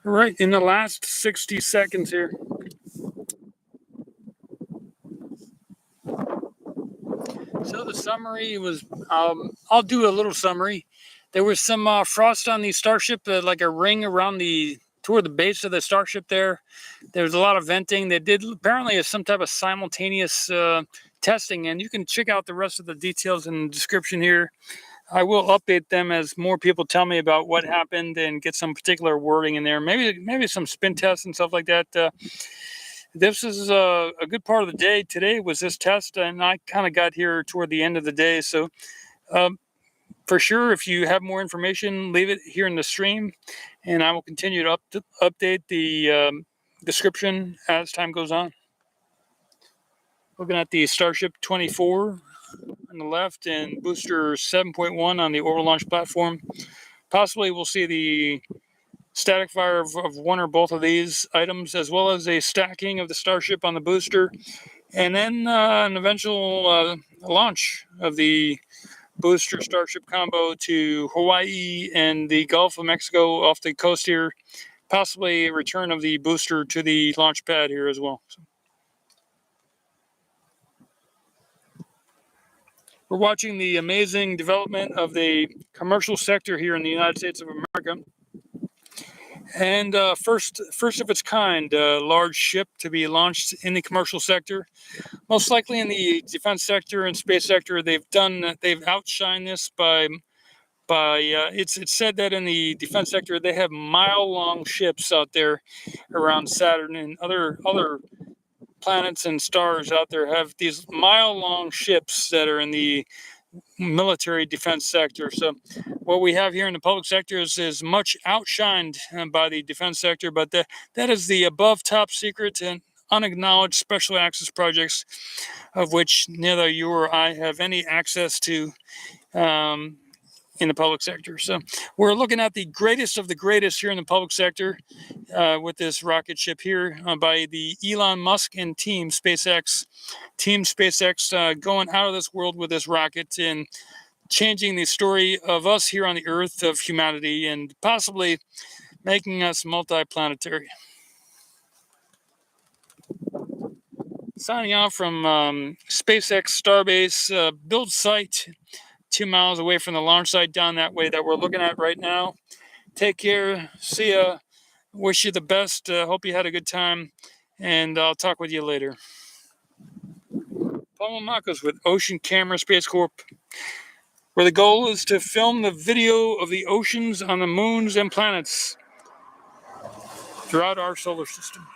All right, in the last 60 seconds here. So the summary was, I'll do a little summary. There was some frost on the Starship, like a ring around toward the base of the Starship there. There was a lot of venting. They did apparently some type of simultaneous testing, and you can check out the rest of the details in the description here. I will update them as more people tell me about what happened and get some particular wording in there. Maybe some spin tests and stuff like that. This is a good part of the day. Today was this test, and I kind of got here toward the end of the day. So for sure, if you have more information, leave it here in the stream, and I will continue to update the description as time goes on. Looking at the Starship 24 on the left and booster 7.1 on the orbital launch platform. Possibly we'll see the static fire of one or both of these items, as well as a stacking of the Starship on the booster, and then an eventual launch of the booster Starship combo to Hawaii and the Gulf of Mexico off the coast here possibly a return of the booster to the launch pad here as well. So we're watching the amazing development of the commercial sector here in the United States of America. And first of its kind, large ship to be launched in the commercial sector. Most likely in the defense sector and space sector, they've outshined this by it's said that in the defense sector they have mile-long ships out there around Saturn, and other planets and stars out there have these mile-long ships that are in the military defense sector. So what we have here in the public sector is much outshined by the defense sector, but that is the above top secret and unacknowledged special access projects, of which neither you or I have any access to in the public sector. So we're looking at the greatest of the greatest here in the public sector with this rocket ship here by the Elon Musk and Team SpaceX. Team SpaceX going out of this world with this rocket and changing the story of us here on the Earth, of humanity, and possibly making us multi-planetary. Signing off from SpaceX Starbase build site 2 miles away from the launch site down that way that we're looking at right now. Take care. See ya. Wish you the best. Hope you had a good time. And I'll talk with you later. Paul Makos with Ocean Camera Space Corp, where the goal is to film the video of the oceans on the moons and planets throughout our solar system.